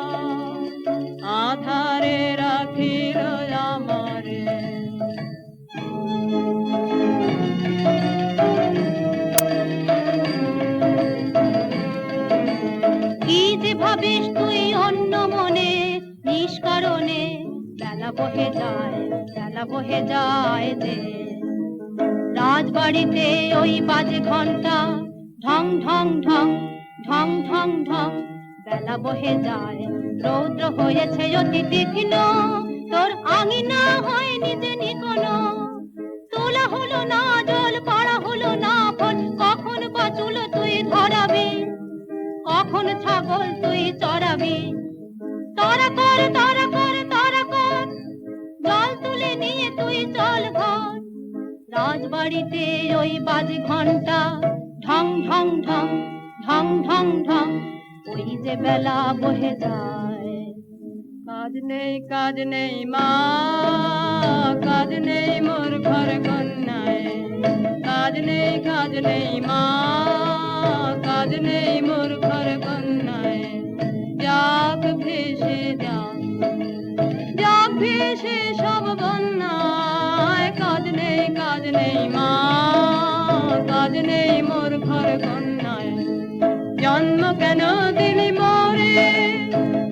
আধারে রাখিল আমারে। কি যে ভাবিস তুই অন্য মনে নিষ্কারণে, বেলা বহে যায়, বেলা বহে যায় দে। রাজবাড়িতে ওই বাজে ঘন্টা, ঢং ঢং ঢং ঢং ঢং ঢং, বেলা বহে যায়, রৌদ্র হয়েছে অতি তীক্ষ্ণ, তোর আঙিনা হয়নি যে নিকোনো। তোলা হলো না জল, পাড়া হলো না ফল, কখন বাচুল তুই ধরাবি, কখন ছাগল তুই চড়াবি। তারা কর তারা কর তারা কর, জল তুলে নিয়ে তুই চল ঘর। রাজবাড়িতে ওই বাজে ঘন্টা, ঢং ঢং ঢং ঢং ঢং ঢং, ওই যে বেলা বহে যায়। কাজ নেই মা, কাজ নেই মোর ঘর কন্যায়। কাজ নেই মা, কাজ নেই মোর ঘর কন্যায়। যাক ভেসে যাক, যাক ভেসে সব বন্যায়। কাজ নেই মা, কাজ নেই মোর ঘর কন্যায়। জন্ম কেন দিলি মোরে,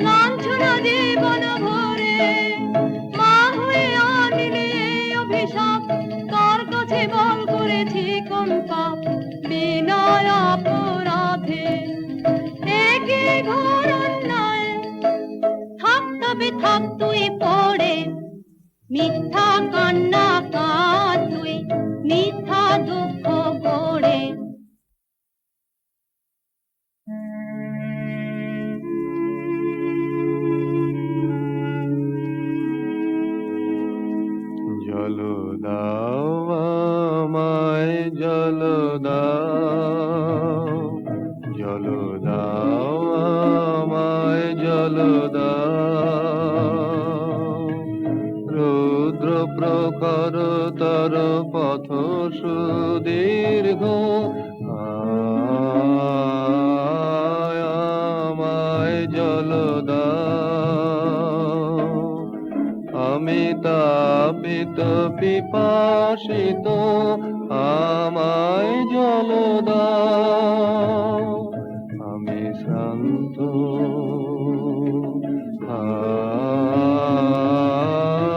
লাঞ্ছনা জীবন ভরে। মা হয়ে আনিলি এই অভিশাপ, তোর কাছে বল করেছি কোন পাপ। বিনয় অপরাধে একই ঘোর অন্যায়। থাক তবে থাক তুই পড়ে, মিথ্যা কান্না কাঁদ তুই, মিথ্যা দুঃখ গড়ে। জল দাও আমায়, জল দাও, জল দাও আমায়, জল দাও। রুদ্র প্রখর তর পথ সুদীর্ঘ, আমায় জল দাও। আমি তাপিত পিপাসিত, আমায় জল দাও। আমি শ্রান্ত,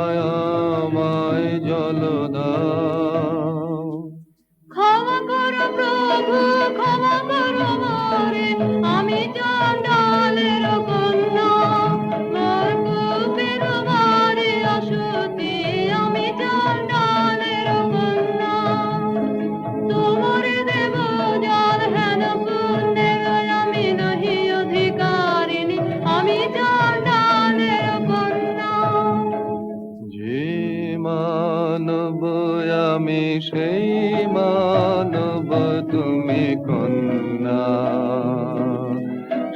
আমায় জল দাও। ক্ষমা করো প্রভু, ক্ষমা করো মোরে, আমি চণ্ডালের কন্যা। মোর কূপের বাড়ি অসতী, আমি চণ্ডালের কন্যা। তোমার দেব জল হেন পুণ্যের, আমি নহি অধিকারিণী, আমি চণ্ডালের কন্যা। যে মানব আমি সেই মানব তুমি কন্যা।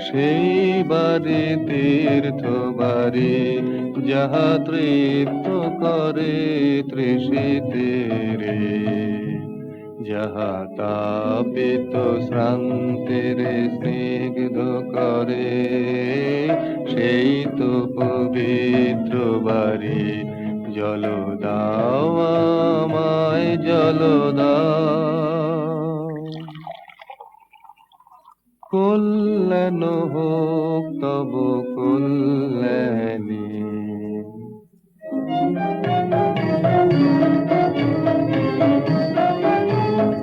সেই বাড়ি তীর্থ বাড়ি, যাহা তৃপ্ত করে তৃষিতের। যাহা তাপিত শ্রান্তের স্নিগ্ধ করে, সেই তো পবিত্র বাড়ি। জল দাও আমায়, জল দাও। কল্যাণ হোক তব কল্যাণী।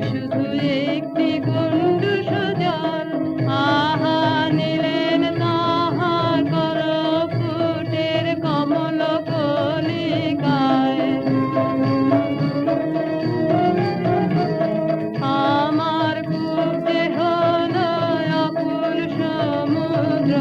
শুধু একটি গণ্ডূষ জল, আহা নিলেন তাহার কর ফুটের কমল কলিকায়। আমার কূপে হলো অকুল সমুদ্র,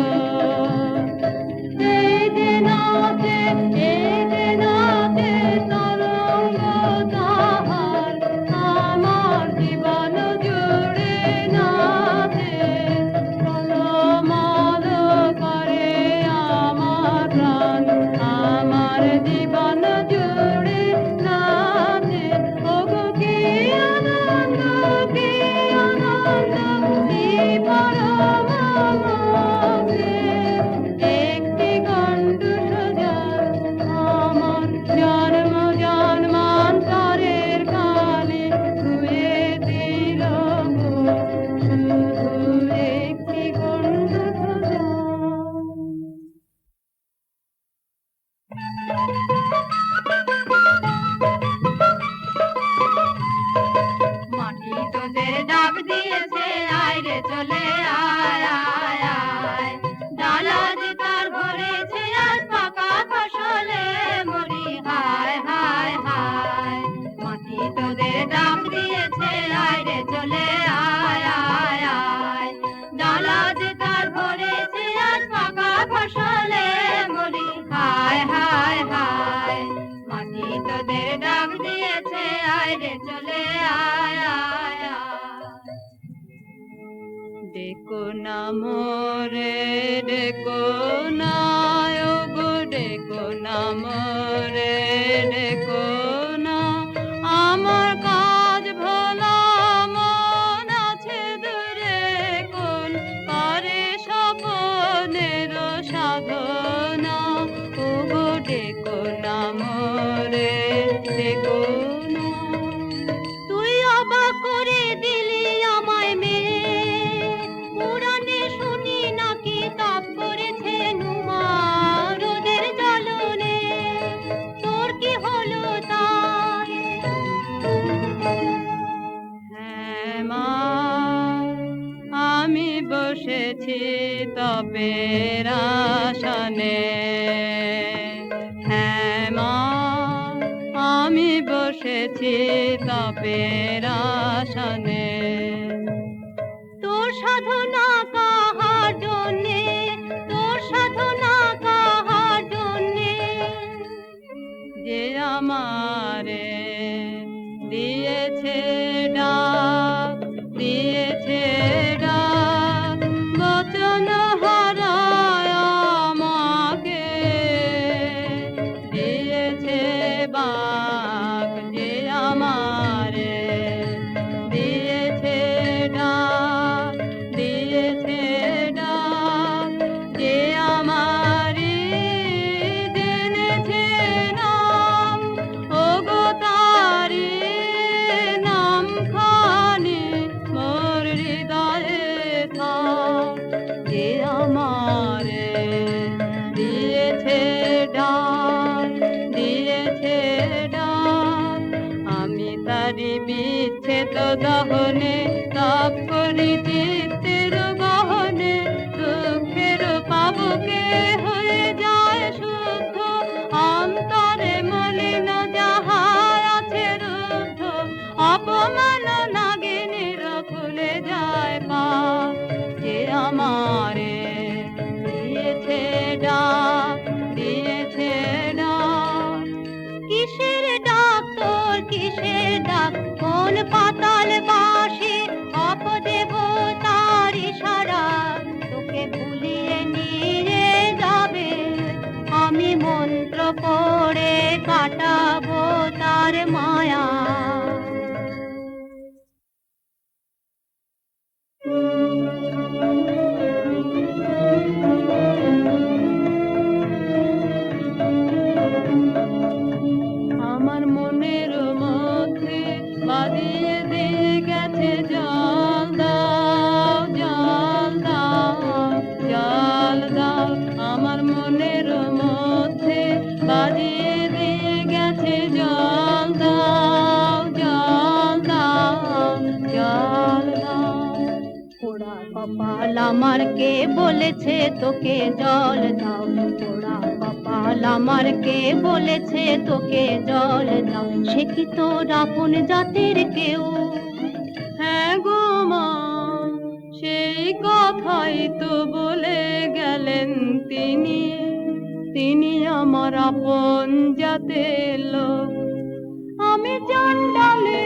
তোদের ডাক দিয়েছে, আয় রে চলে আয় আয় আয়। ডালা যে তার ভরেছে আজ পাকা ফসলে মরি হায় হায় হায়। মাটি তোদের ডাক দিয়েছে, আয় রে চলে আয় আয় আয়। ডালা যে তার ভরেছে আজ পাকা ফসলে মরি হায় হায় হায়। মাটি তোদের ডাক দিয়েছে, আয় রে চলে আয় আয় আয়। ডেকো না মোরে ডেকো না, ও গো ডেকো না মোরে ডেকো না। আমার কাজ ভোলা মন আছে দূরে কোন, করে স্বপনের সাধনা। ও গো ডেকো না মোরে ডেকো না। তুই অবাক করে দিলি আমায় মেয়ে, পুরাণে শুনি নাকি তাপ করেছে নুমা রোদের জ্বলনে। তোর কি হলো তাই? হ্যাঁ মা, আমি বসেছি তপের আসনে। হ্যাঁ মা, আমি বসেছি তপের আসনে। তোর সাধনা কাহার জন্যে, তোর সাধনা কাহার জন্যে, যে আমারে দিয়েছে ডাক, দিয়েছে ডাক। বচন হারায় আমাকে দিয়েছে বাক, যে আমারে দিয়েছে ডাক, দিয়েছে ডাক। যে আমারি জেনেছে নাম, ও গো তারি নাম খানি মোর হৃদয়ে থাক। যে আমারে দিয়েছে ডাক, দিয়েছে ডাক। আমি তারি বিচ্ছেদ দহনে তাপ করি চিত্তের গহনে। দুঃখের পাবকে হয়ে যায় শুদ্ধ, অন্তরে মলিন যাহা আছে রুদ্ধ। অপমান নাগিনীর খুলে যায় পাপ, যে আমারে দিয়েছে ডাক, দিয়েছে ডাক। কিসের ডাক তোর, কিসের ডাক? কোন পাতাল বাসে অপদেবতার ইশারা তোকে ভুলিয়ে নিয়ে যাবে। আমি মন্ত্র পড়ে কাটাবো তার মায়া। আমার মনের মধ্যে বাদিয়ে দিয়ে গেছে জল দাও, জল দাও, জল দাও। আমার মনের মধ্যে বাদিয়ে দিয়ে গেছে জল দাও, জল দাও, জল দাও। পোড়া কপাল আমার কে বলেছে তোকে জল দাও? পোড়া কপাল আমার কে বলেছে তোকে জল দাও? সে কি তোর আপন জাতের কেউ? হ্যাঁ গো মা, সেই কথাই তো বলে গেলেন তিনি। তিনি আমার আপন জাতের লোক। আমি চণ্ডালে,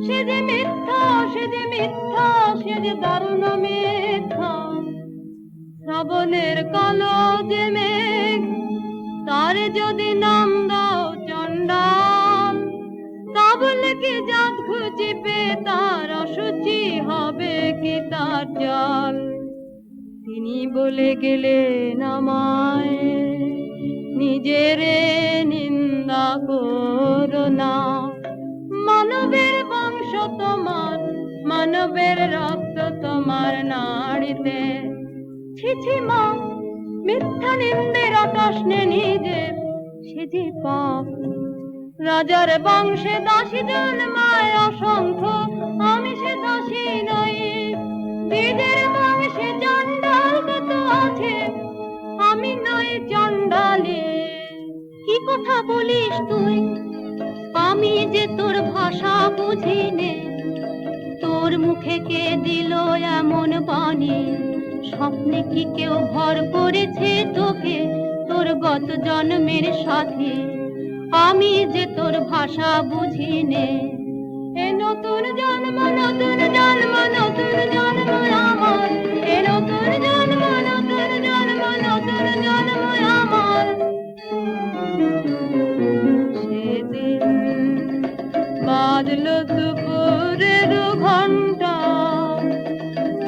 সে যে মিথ্যা, সে যে মিথ্যা, সে যে দারুণ মিথ্যা। শ্রাবণের কালো যে মেঘ, তার যদি নাম দাও চণ্ডাল, তা বলে কি জাত খুঁজিবে তার অসুচি হবে কি তার জল? তিনি বলে গেলেন আমায়, নিজেরে নিন্দা করো না। মানবের বংশ তোমার, মানবের রক্ত তোমার নাড়িতে। ছি ছি মা, মিথ্যা নিন্দের আকাশ নে নিজের, সে যে পাপ। রাজার বংশে দাসী জন্মায় অসংখ্য, আমি সে দাসী মুখে কে দিল এমন বাণী, স্বপ্নে কি কেউ ভর করেছে তোকে তোর গত জন্মের সাথে? আমি যে তোর ভাষা বুঝি নে। এ নতুন জন্ম নতুন জন্ম নতুন জন্ম আমার, এ নতুন জন্ম নতুন জন্ম নতুন জন্ম আমার। সেদিন বাজলো দুপুরের ঘন্টা,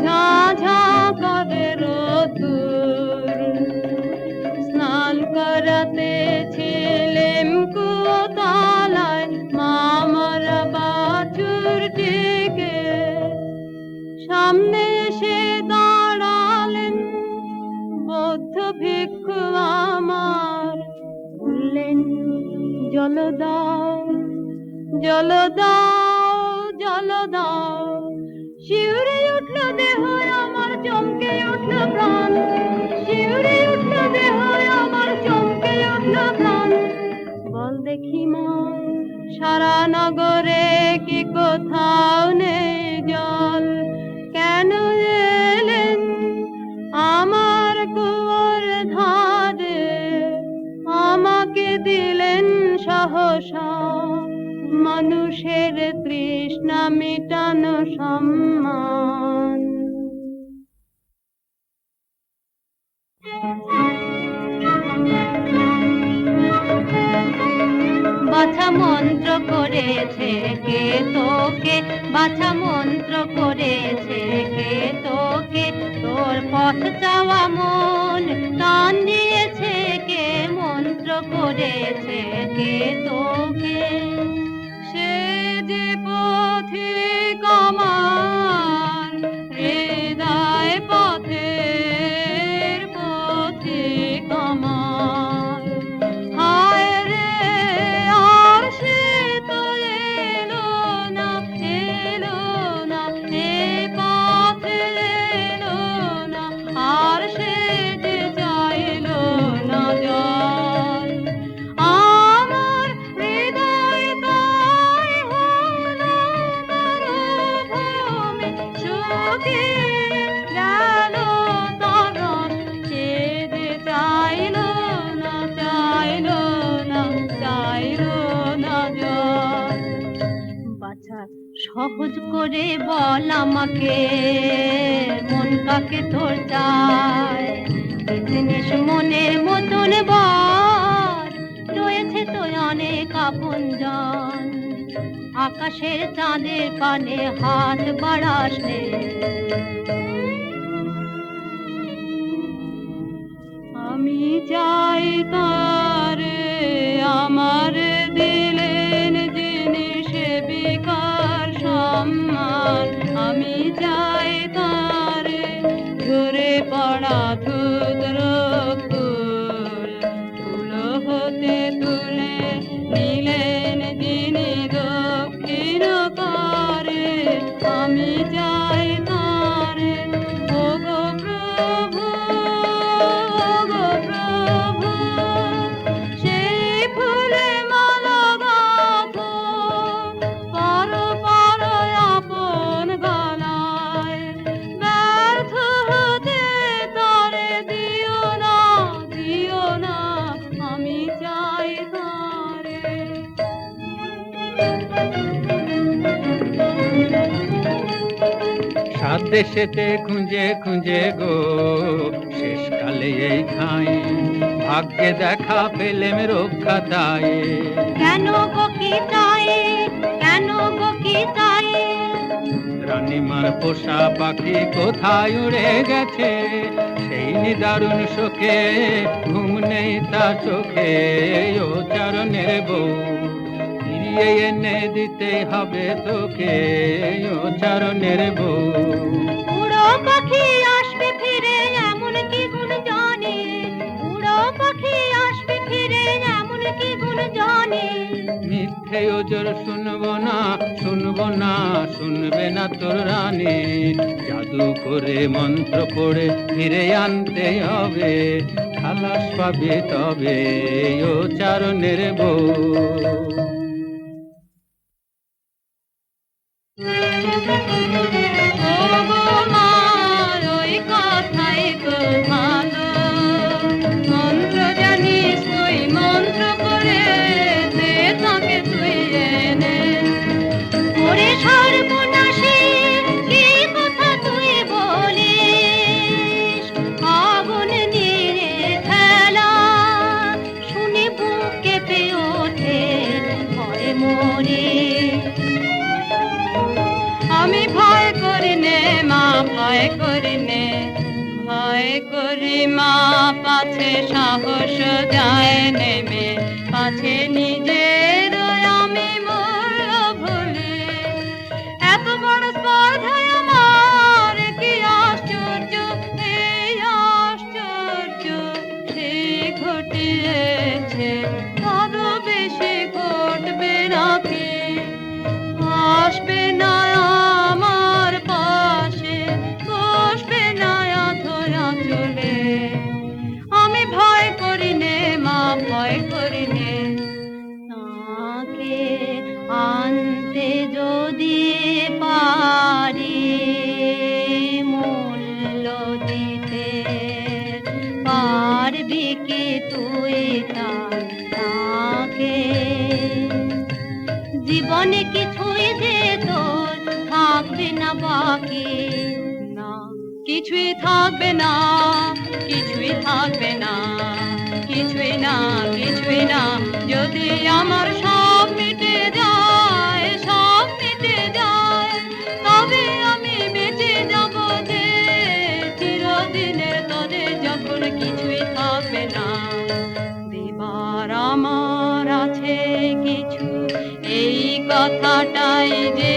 ঝাঁ ঝাঁ করে রোদ্দুর, স্নান করাতে ছিলেম কুয়োতলায় মামারা বাছুরটিকে। সামনে এসে দাঁড়ালেন বৌদ্ধ ভিক্ষু আমার, বললেন জল দাও জল দাও জল দাও। শিউরে উঠল দেহ আমার, চমকে উঠল প্রাণ, শিউরে উঠল দেহ আমার, চমকে উঠল প্রাণ। বল দেখি মা সারা নগরে কি কোথাও নেই জল? কেন এলেন আমার কুয়োর ধারে, আমাকে দিলেন সহসা মানুষের তৃষ্ণা মিটানো সম্মান। বাছা মন্ত্র করেছে কে তোকে, বাছা মন্ত্র করেছে কে তোকে, তোর পথ চাওয়া মন টান দিয়েছে কে, মন্ত্র করেছে কে তোকে? সে যে পথিক আমার, হৃদয় পথের পথিক আমার। হায় রে আর সে তো এলো না, এলো না, এ পথে এলো না, আর সে যে চাইলো না জল। আমার হৃদয় তাই হলো মরুভূমি, শুকিয়ে গেল তরণ, সে যে চাইলো না, চাইলো না, চাইলো না জল। বাছা সহজ করে বল আমাকে, মন কাকে তোর চায়? জিনিস মনের মতন বল, রয়েছে তো অনেক আপনজন। আকাশের চাঁদের পানে হাত বাড়াস নে। আমি চাই তারে আমার দিলেন যিনি সেবিকার সম্মান। আমি চাই তারে ঝরে পড়া ক্ষুদ্র ফুল, তুলো হতে তুলে নিলেন যিনি দক্ষিণ করে। আমি চাই তারে ওগো প্রভু, ওগো প্রভু, সেই ফুলে মালা গাঁথো, পর পর আপন গলায়। ব্যর্থ হতে তারে দিও না, দিও না, আমি চাই তারে। সাত দেশেতে খুঁজে খুঁজে গো, শেষকালে এই খাই ভাগ্যে দেখা পেলেম রক্ষা দায়ে। কেন গো কি চাই, কেন গো কি চাই? রানীমার পোষা পাখি কোথায় উড়ে গেছে, সেই নিদারুণ শোকে ঘুম নেই তার চোখে। ও চরণের বউ ফিরিয়ে এনে দিতে হবে তোকে, ও চরণের বউ। উড়ো পাখি আসবে ফিরে এমন কি গুণ জানি, উড়ো পাখি আসবে ফিরে এমন কি গুণ জানি। মিথ্যে ওজর শুনবো না, শুনবো না, শুনবে না তোর রানী। জাদু করে মন্ত্র পড়ে ফিরে আনতে হবে, খালাস পাবে তবে ও চারণের বউ। ও গো মা ওই কথাই তো ভালো, মন্ত্র জানিস তুই মন্ত্র করে দে তাকে তুই এনে। ওরে সর্বনাশী কি কথা তুই বলিস, আগুন নিয়ে ফেলা শুনে বুক কেঁপে ওঠে ভয়ে মরে। আমি ভয় করি নে মা ভয় করি নে, ভয় করি মা পাছে সাহস যায় নেমে, পাছে নিজের আমি মূল্য ভুলি। এত বড় স্পর্ধায় আমার কি আশ্চর্য, এই আশ্চর্য সে ঘটিয়েছে, আরো বেশি ঘটবে নাকি? আসবে না আমার পাশে, বসবে না ধরা চলে। আমি ভয় করি নে মা ভয় করি নে। তাকে আনতে যদি পারি মূল্য দিতে পারবি কি তুই তাকে? জীবনে কিছুই যে তোর থাকবে না বাকি, না কিছুই থাকবে না, কিছুই থাকবে না, কিছুই না, কিছুই না। যদি আমার সব মিটে যায়, সব মিটে যায়, তবে আমি বেঁচে যাব যে চিরদিনের তরে, যখন কিছুই থাকবে না। দেবার আমার আছে কিছু, এই কথাটাই যে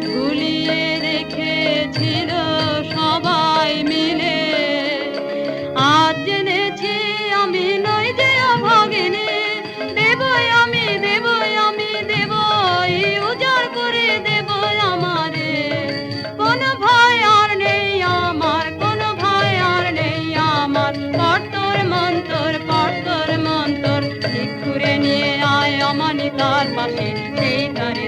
ভুলিয়ে রেখেছিল সবাই মিলে। আজ জেনেছি আমি নই যে অভাগিনী, দেবই আমি, দেবই আমি, দেবই উজাড় করে দেবই আমারে। কোনো ভয় আর নেই আমার, কোনো ভয় আর নেই আমার। পড়তর মন্তর, পড়তর মন্তর, ঠিক করে নিয়ে আয় অমানি তার পাশে, সেই তারে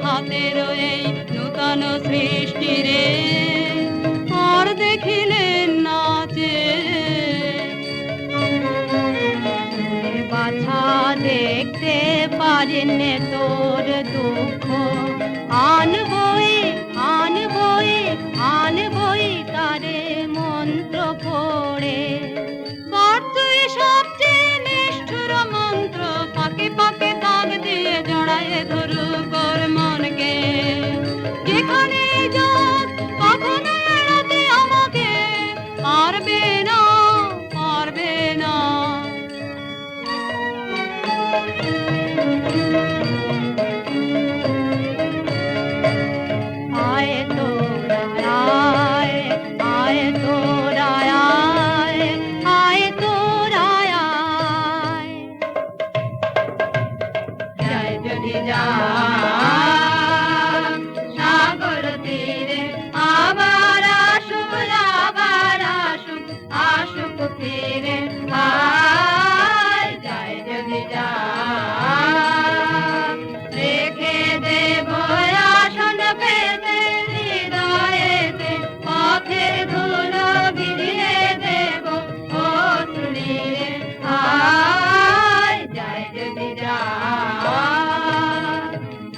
হাতের এই নূতন সৃষ্টি রে আর দেখিলেন নাচে বাছা দেখতে পারেন তোর দুঃখ আনবই আনবই আনবই তারে মন্ত্র পড়ে কার্তুই সবচেয়ে নিষ্ঠুর মন্ত্র পাকে পাকে দাগ দিয়ে জড়ায় ধরু কর মনকে যেখানে যাক কখনো এড়াতে আমাকে পারবে না পারবে না আয় তোরা আয় আয় তোরা আয় আয় তোরা আয় যায় যদি যা সাগর তীরে আবার আসুক আসুক ফিরে আয় যায় যদি যা রেখে দেব আসন পেতে হৃদয়েতে পথের ধুলো বিধিয়ে দেব ও শুনিয়ে আয় যায় যদি যা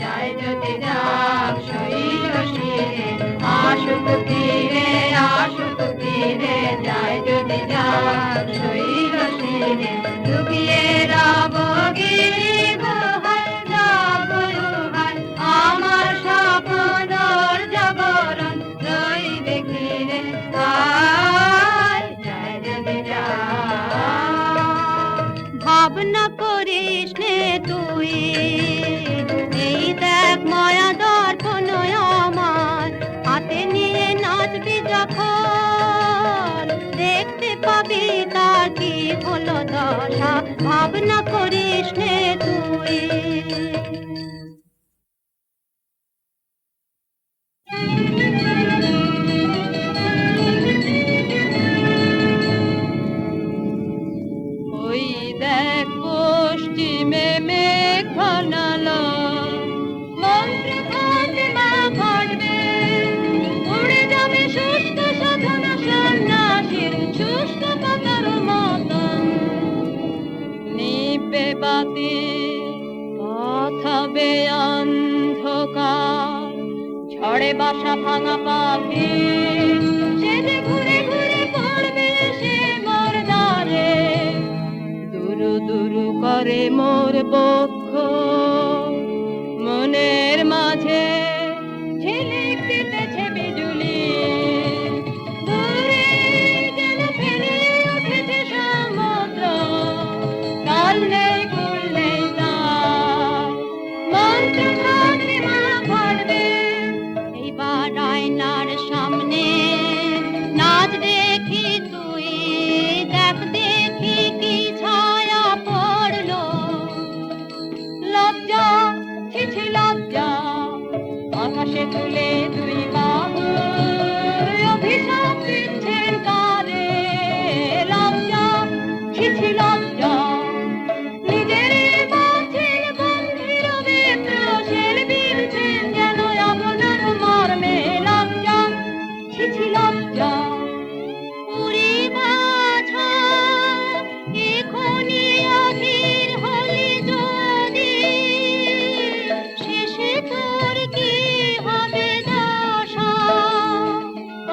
যায় যদি যা শৈল শিরে আসুক তীরে যায় যদি যা শৈল শিরে লুকিয়ে রব গিরি গুহায় যাব রুহায় আমার স্বপ্নর জাগরণ রইবে ঘিরে আয় যায় যদি যা ভাবনা করিস নে তুই এই দেখ মায়া দর্পণ আমার হাতে নিয়ে নাচবি যখন দেখতে পাবি তার কি হলো দশা ভাবনা করিস নে তুই ওই দেখ পশ্চিমে মেঘ ঘনালো মন্ত্র ঘটে মা ঘটবে উড়ে যাবে শুষ্ক সাধনা সন্ন্যাসীর শুষ্ক পাতার মতন নিবে বাতি পথ হবে অন্ধকার ঝড়ে বাসা ভাঙা পাখি সে যে ঘুরে ঘুরে পড়বে সে মোর দ্বারে দুরু দুরু করে মোর বক্ষ মনের মাঝে ঝিলিক দিতেছে বিজুলি দূরে যেন ফেলে উঠেছে সমুদ্র কাল নেই কুল নেই তার মন্ত্র ঘটবে মা ঘটবে এইবার আয়নার সামনে নাচ দেখি তুই দেখ দেখি কি ছায়া পড়লো লজ্জা ছিছি লজ্জা আকাশে তুলে দুই বাহু অভিশাপ দিচ্ছেন কারে লজ্জা ছিছি লজ্জা নিজের বাঁচিল বন্ধির মিত্র শেল বিলছেন যেন আপনার মর্মে লজ্জা ছিছি লজ্জা পুরি বাছা এখনি অধীর হলি যদি শেষে তোর কি হবে দশা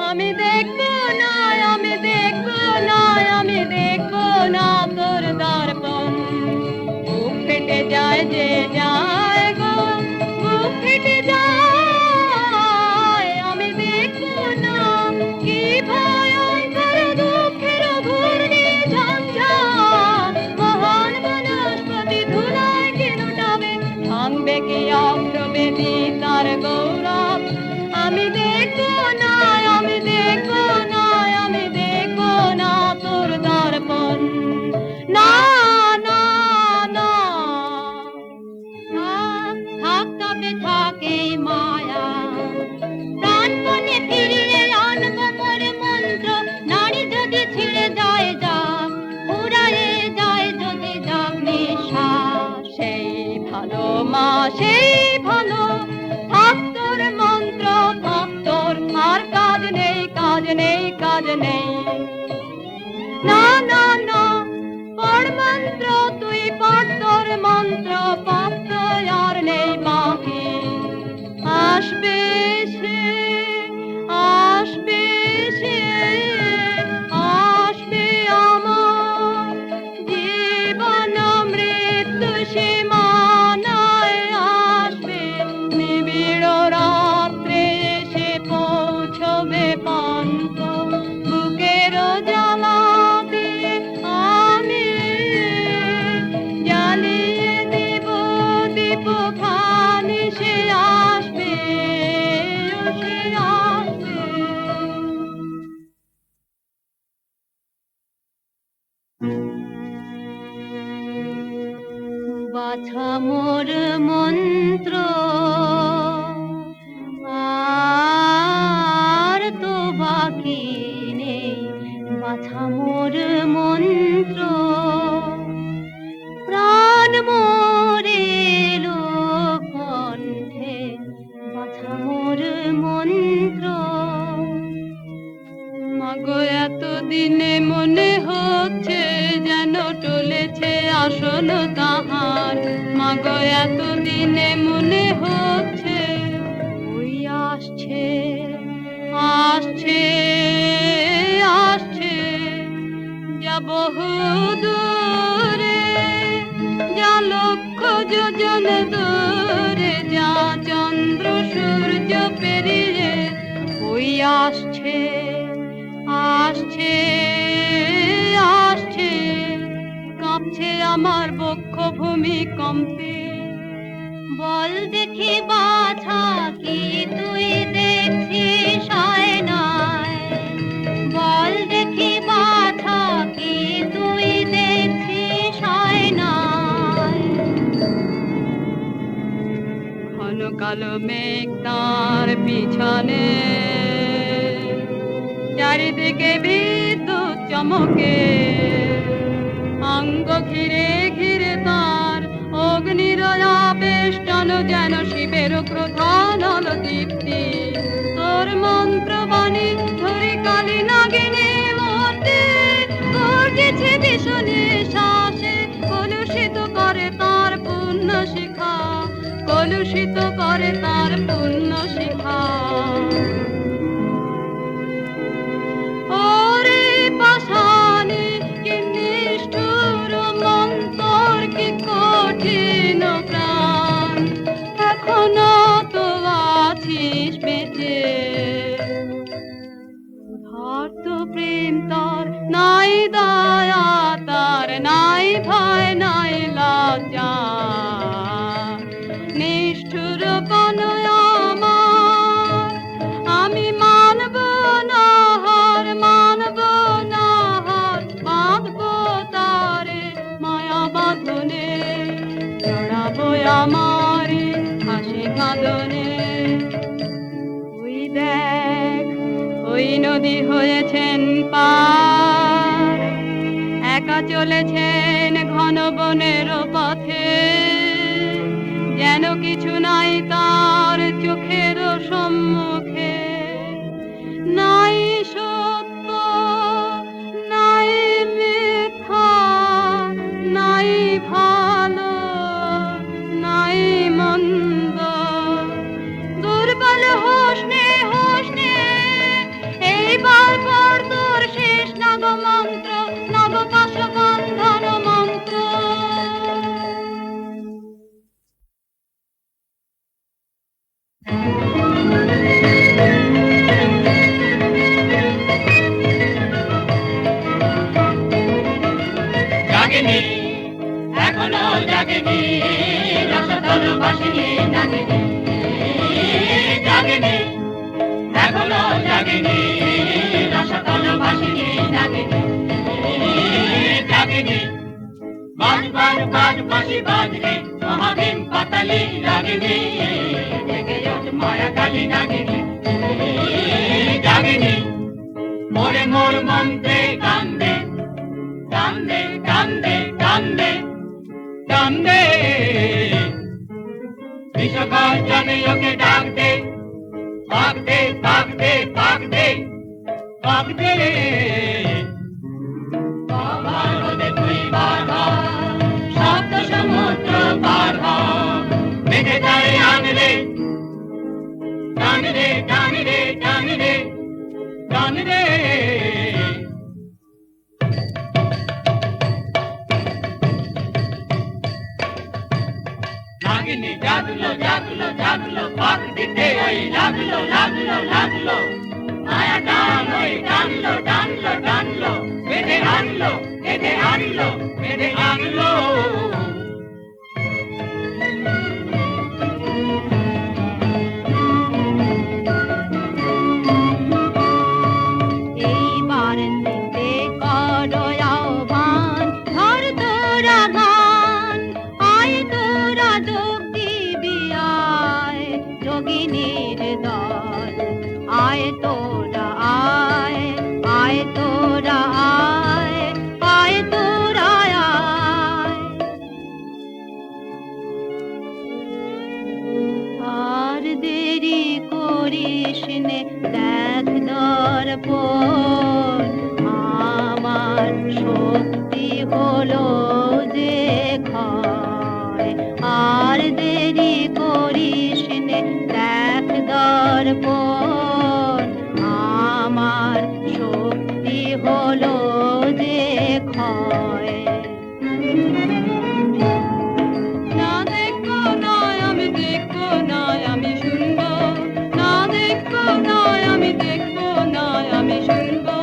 আমি দেখবো না আমি দেখবো না আমি দেখবো না তোর দর্পণ বুক ফেটে যায় যে যায় গো বুক ফেটে যায় আমি দেখবো না কি ভয়ঙ্কর দুঃখের ঘূর্ণি ঝঞ্ঝা মহান বনস্পতি ধুলায় কি লুটাবে ভাঙবে কি অগ্রবেদী তার গৌরব আমি দেখবো না আমি দেখবো না আমি দেখবো না তোর দর্পণ না না না থাক তবে থাকে মায়া প্রাণপণে ফিরিয়ে আনব মোর মন্ত্র নারী যদি ছিঁড়ে যায় যাক ফুরায়ে যায় যদি যাক নিঃশ্বাস সেই ভালো মা সেই ভালো আজ নেই। না না না, পড় মন্ত্র তুই পড় তোর মন্ত্র, পাপ তো আর নেই বাকি। আসবে সে, আসবে সে, আসবে আমার জীবন মৃত্যু সীমানায় আসবে। নিবিড় রাত্রে এসে পৌঁছবে পান্ত, বুকের জ্বালা দিয়ে আমি জ্বালিয়ে দিব দীপ খানি। সে আসবে, সে আসবে। বাছা মোর মন্ত্র, আর তো বাকি নেই। বাছা মোর মন্ত্র, প্রাণ মোরে এলো কণ্ঠে। বাছা মোর মন্ত্র, মাগো এতদিনে মনে হচ্ছে যেন টলেছে আসন তাহার। মাগো এতদিনে মনে হচ্ছে ওই আসছে, আসছে, আসছে। যা বহু দূরে, যা লক্ষ যোজন দূরে, যা চন্দ্র সূর্য পেরিয়ে ওই আসছে, আসছে, আসছে। কাঁপছে আমার বক্ষ ভূমিকম্পে। বল দেখি বাছা কি তুই দেখছিস আয়নায়? বল দেখি বাছা কি তুই দেখছিস আয়নায়? ঘন কালো মেঘ তার পিছনে, চারিদিকে বিদ্যুৎ চমকে। অঙ্গ ঘিরে ঘিরে তার অগ্নির আবেষ্টন, যেন শিবের ক্রোধানল দীপ্তি। তোর মন্ত্রবাণী ধরি কালী নাগিনী মূর্তি গর্জেছে ভীষণী শ্বাসে। কলুষিত করে তার পুণ্য শিখা, কলুষিত করে তার পুণ্য শিখা। ওরে পাষাণী কি নিষ্ঠুর মন্তর, কি কঠিন প্রাণ, এখনো তো আছিস বেঁচে। ধর্ত প্রেম তার নাই, দয়া তার নাই, ভয় নাই লজ্জা। নিষ্ঠুর কোন আমার আমি মানব না হার, মানব না হার। বাঁধব তারে মায়া বাঁধনে, জড়াবো আমারে হাসি কাঁদনে। ওই দেখ ওই নদী হয়েছেন পার, একা চলেছেন ঘন বনের পথে। যেন কিছু নাই তার চোখের সম্মুখে, নাই সত্য, নাই মিথ্যা, নাই ভালো, নাই মন্দ। দুর্বল হোস নে, হোস নে, এইবার পর তোর শেষ নব মন্ত্র, নব পাশবন্ধন মন্ত্র। জাগেনি, এখনো জাগেনি, রসতল বাসিনী নাগিনী। জাগেনি, এখনো জাগেনি, রসতল বাসিনী নাগিনী। জাগেনি, বাজ বাজ বাজ বাঁশি বাজরে, মহাভীম পাতালি রাগিনী। জেগে ওঠ মায়া কালী নাগিনী। জাগেনি, মোরে মোর মন্ত্রে কান্দে, কান্দে, কান্দে, কান্দে, কান্দে। বিশ্বগর্জনে ওকে ডাক দে, পাক দে, পাক দে, পাক দে। পাক দে বাবার হতে তুই বার হ সপ্ত সমুদ্র পার হ বেঁধে তারে আনলে টানি রে টানি রে টানি রে টানি রে নাগিনী জাগলো জাগলো জাগলো পাক দিতে ওই লাগলো লাগলো লাগলো মায়া টান ওই টানলো টানলো টানলো বেঁধে আনলো বেঁধে আনলো বেঁধে আনলো এইবার দিতে করো আহ্বান ধর তোরা গান আয় তোরা যোগ দিবি আয় যোগিনীর দল আয় তোরা আয় আয় তোরা আয় আয় তোরা আয় আর দেরি করিস নে দেখ দর্পণ আমার শক্তি হলো যে ক্ষয় আর দেরি করিস নে দেখ দর্পণ আমার শক্তি হলো যে ক্ষয় না দেখবো নয় আমি দেখবো নয় আমি শুনবো না দেখবো নয় আমি দেখবো নয় আমি শুনবো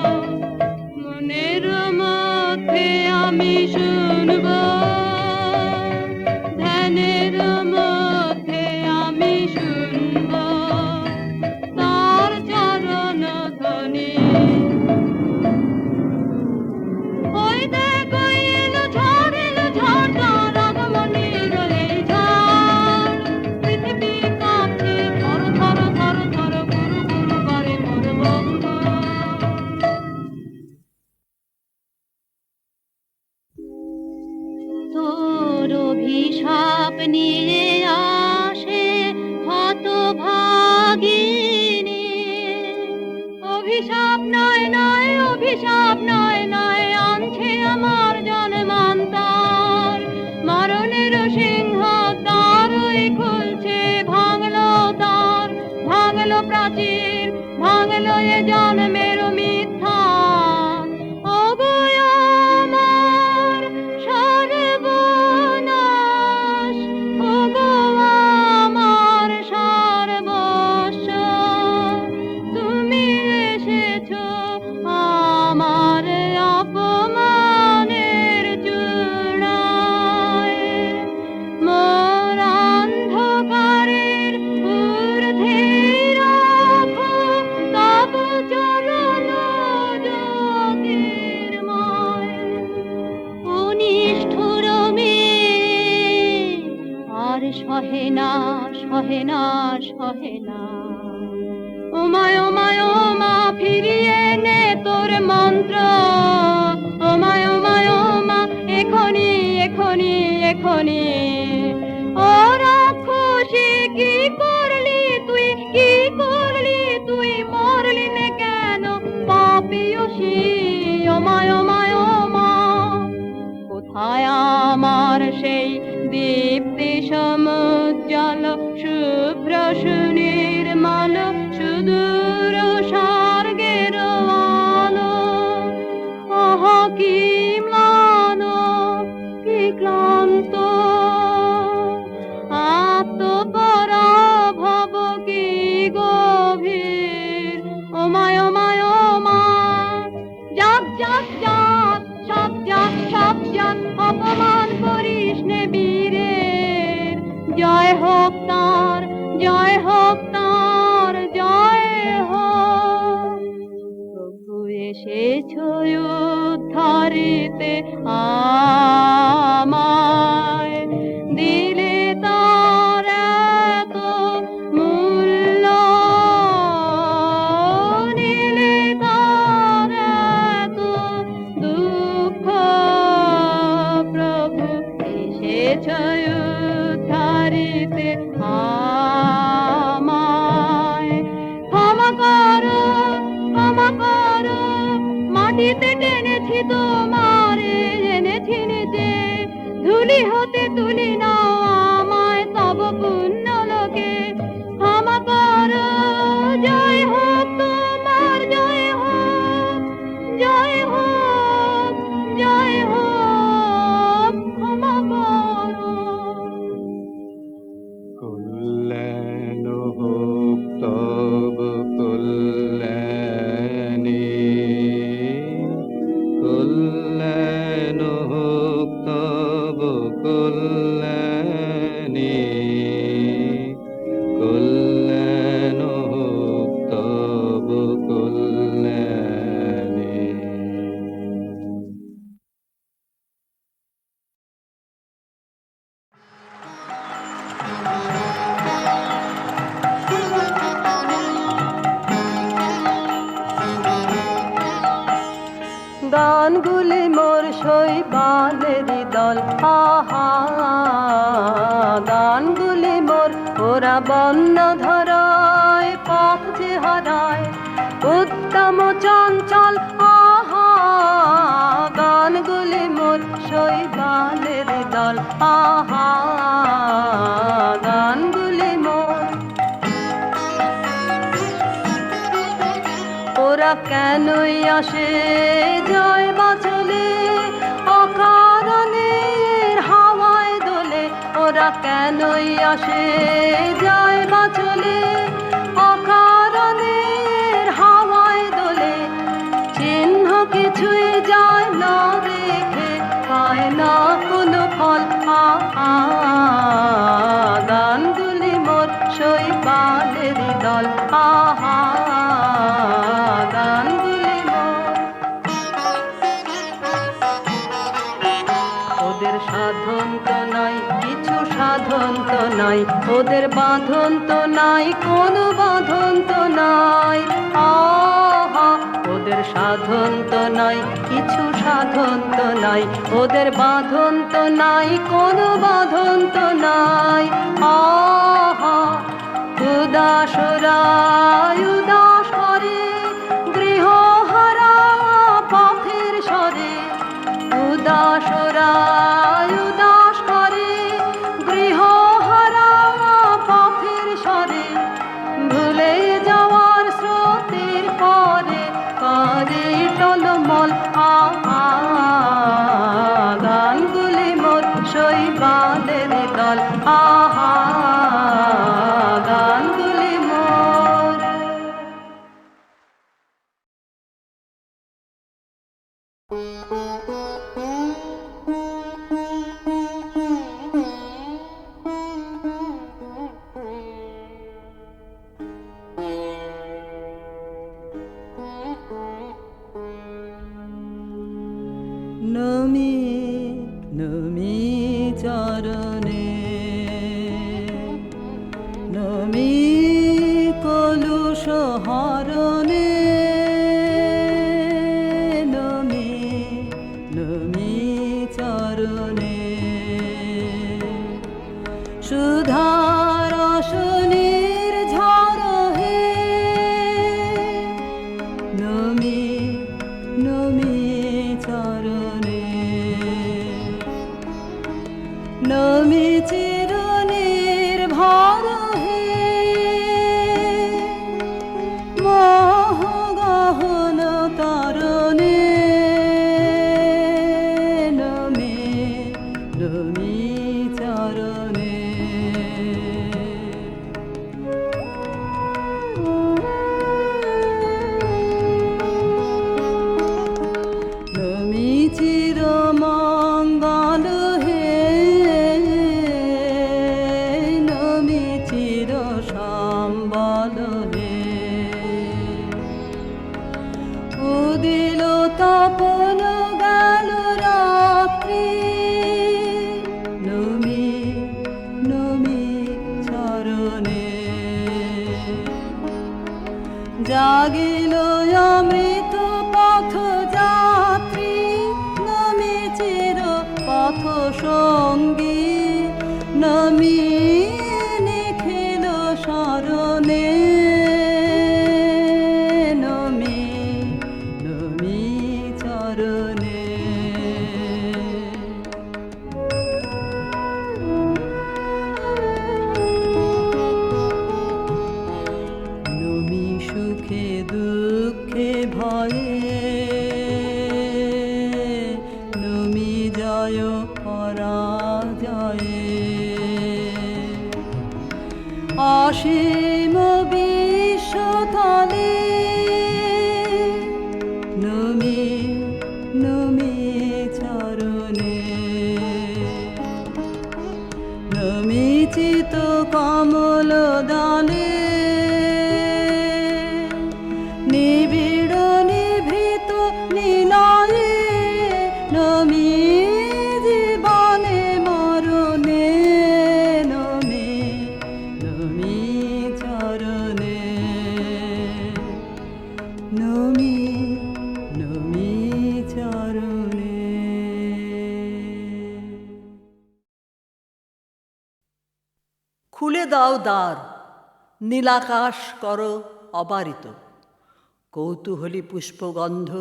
মনের মধ্যে আমি শুনবো ধ্যানের মধ্যে আমি শুনবো তার চরণ ধ্বনি ওই দেখো এলো ঝড় তার আগমনের এই ঝড় পৃথিবী কাঁপছে থর থর থর থর গুরু গুরু করে মোর বন্ধু তোর অভিশাপ নিয়ে আসে হতভাগিনী অভিশাপ নয় নয় অভিশাপ নয় নয় আনছে আমার জন্মান্তর মরণের সিংহ দ্বারই খুলছে ভাঙলো দ্বার ভাঙলো প্রাচীর ভাঙলো এ জন্মের মিথ্যা ওগো আমার সর্বনাশ ওগো আমার সর্বস্ব তুমি এসেছো আমার অপমানের চূড়ায় মোর অন্ধকারের ঊর্ধ্বে রাখো তব চরণ জ্যোতির্ময় অনিষ্ঠুর মেয়ে আর সহে না সহে না সহে না ওমায় ওমায় ওমা ফিরিয়ে নে তোর মন্ত্র ওমায় ওমায় ওমা এখনি এখনি এখনি ওরা খুশি কি করলি তুই কি করলি তুই মরলি নে কেন পাপিয়সী ওমায় ওমায় ওমা কোথায় আমার সেই দীপ্তি সমুজ্জ্বল শুভ্র সুনির্মল সুদূর স্বর্গের আলো আহা কি ম্লান কি ক্লান্ত আত্মপরাভব কি গভীর ওমায় ওমায় ওমা যাক যাক যাক সব যাক সব যাক অপমান করিস নে বীরের জয় হোক তার জয় হোক তার জয় হোক প্রভু এসেছো উদ্ধারিতে আমায় দিলে তার এত মূল্য নিলে তার এত দুঃখ প্রভু এসেছো উদ্ধারিতে আমায় ক্ষমা করো ধুলি হতে তুলি নাও আমায় তব পুণ্য লোকে ক্ষমা করো জয় হোক তোমার জয় হোক জয় হোক জয় হোক ক্ষমা করো কল্যাণ হোক তব কল্যাণী কল্যাণ হোক তব কল্যাণী কল্যাণ হোক তব কল্যাণী। গানগুলি মোর শৈবালেরই দল আহা গানগুলি মোর ওরা বন্য ধরায় পথ যে হারায় উত্তম চঞ্চল আহা গানগুলি মোর শৈবালেরই দল আহা গানগুলি মোর ওরা কেনই আসে জয় বাচলে অকারণের হাওয়ায় দোলে ওরা কেনই আসে জয় বাচলে অকারণের হাওয়ায় দোলে চিহ্ন কিছুই যায় না রেখে পায় না কোনো ফল গানগুলি মোর শৈবালেরই দল আহা গানগুলি মোর ওদের সাধন তো নাই কিছু সাধন তো নাই ওদের বাঁধন তো নাই কোনো বাঁধন তো নাই আহা ওদের সাধন তো নাই কিছু সাধন তো নাই ওদের বাঁধন তো নাই কোনো বাঁধন তো নাই আহা উদাসরা উদাস করে গৃহহারা পথের স্বরে উদাসরা উদাস করে গৃহহারা পথের স্বরে ভুলে যাওয়ার স্রোতের পরে করে টলমল গানগুলি মোর শৈবালের দল আহা গানগুলি মোর নমি নমি চরণে নমি কলুষ হরণে নমি নমি চরণে সুধারসনের ঝড় হে নমি নমি চরণে নমি চিরনির ভর হে মোহ গহন তরণে নমি নমি চরণে নমি চির মঙ্গল হে নমি চির সম্বল হে উদিল তপন গেল রাত্রি নমি নমি চরণে জাগিল অমৃত পথ যাত্রী নমি চির পথ সঙ্গী নমি নিখিল শরণে নমি নমি চরণে তলে নমে নমে চরণে নমে চিত কমল দানে নিবিড় নিভৃত নিলয়ে নমি জীবনে মরণে নমি নমি চরণে নমি নমি চরণে। খুলে দাও দ্বার, নীলাকাশ করো অবারিত, কৌতূহলী পুষ্পগন্ধ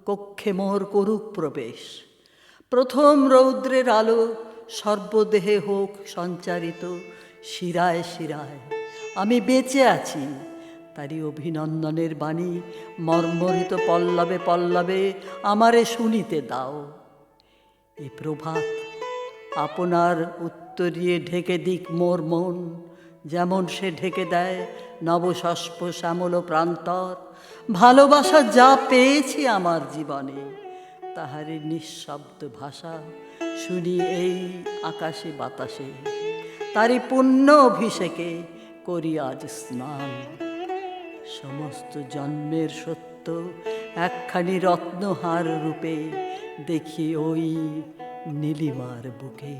কক্ষে মোর করুক প্রবেশ। প্রথম রৌদ্রের আলো সর্বদেহে হোক সঞ্চারিত, শিরায় শিরায় আমি বেঁচে আছি তারই অভিনন্দনের বাণী মর্মরিত পল্লবে পল্লবে আমারে শুনিতে দাও। এ প্রভাত আপনার উত্তরিয়ে ঢেকে দিক মোর মন, যেমন সে ঢেকে দেয় নবশস্প শ্যামল প্রান্তর। ভালোবাসা যা পেয়েছি আমার জীবনে, তাহারই নিঃশব্দ ভাষা শুনি এই আকাশে বাতাসে। তারই পুণ্য অভিষেকে করি আজ স্নান। সমস্ত জন্মের সত্য একখানি রত্নহার রূপে দেখি ওই নীলিমার বুকে।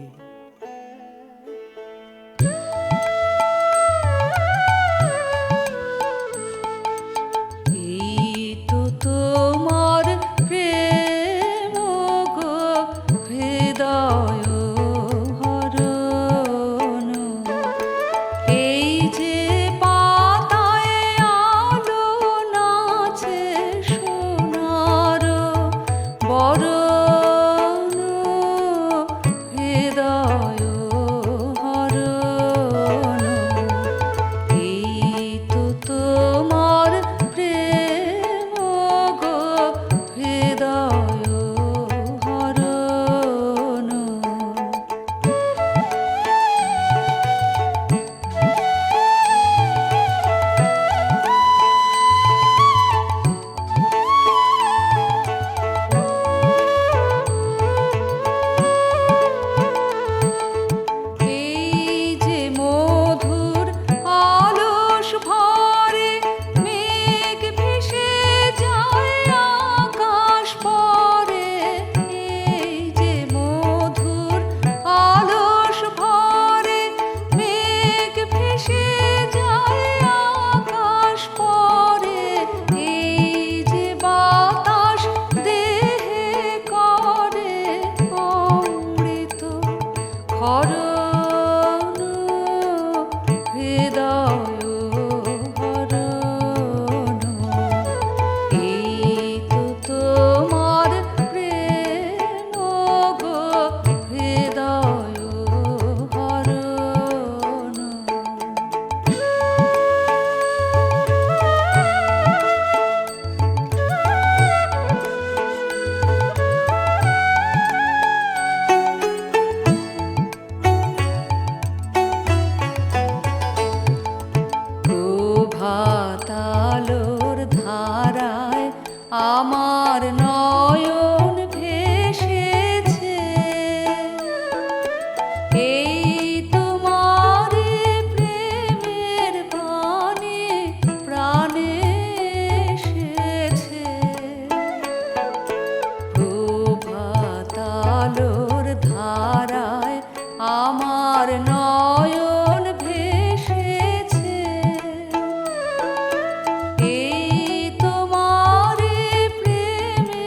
এই তোমারে প্রেমে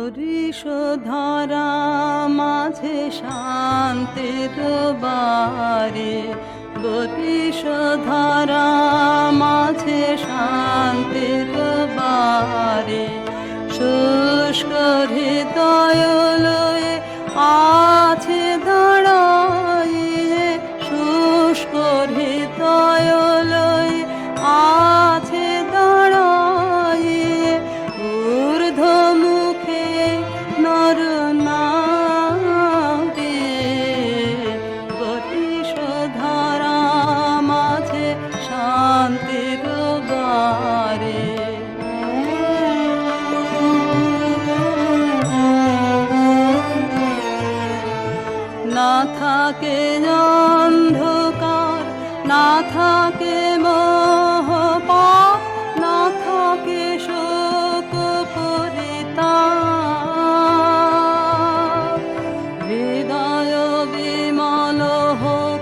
বরিশধারা মাঝে শান্তির বারে, বরিশধারা মাঝে শান্তির বারে, শুষ্ক হৃদয় লয়ে আছে দাঁড়াইয়ে, শুষ্ক হৃদয় লয়ে আছে দাঁড়াইয়ে, ঊর্ধ্ব মুখে নর নারী, বরিশধারা মাঝে শান্তির বারে। না থাকে অন্ধকার, না থাকে মোহ পাপ, না থাকে শোক পরিতাপ, হৃদয় বিমল হোক,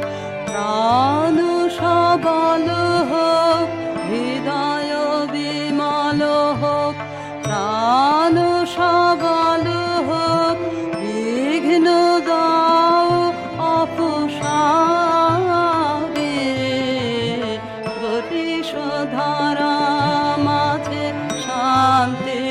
প্রাণ সবল হোক, হৃদয় বিমল হোক, প্রাণ সবল হোক, বিঘ্ন দাও অপসারে, বরিশধারা মাঝে শান্তি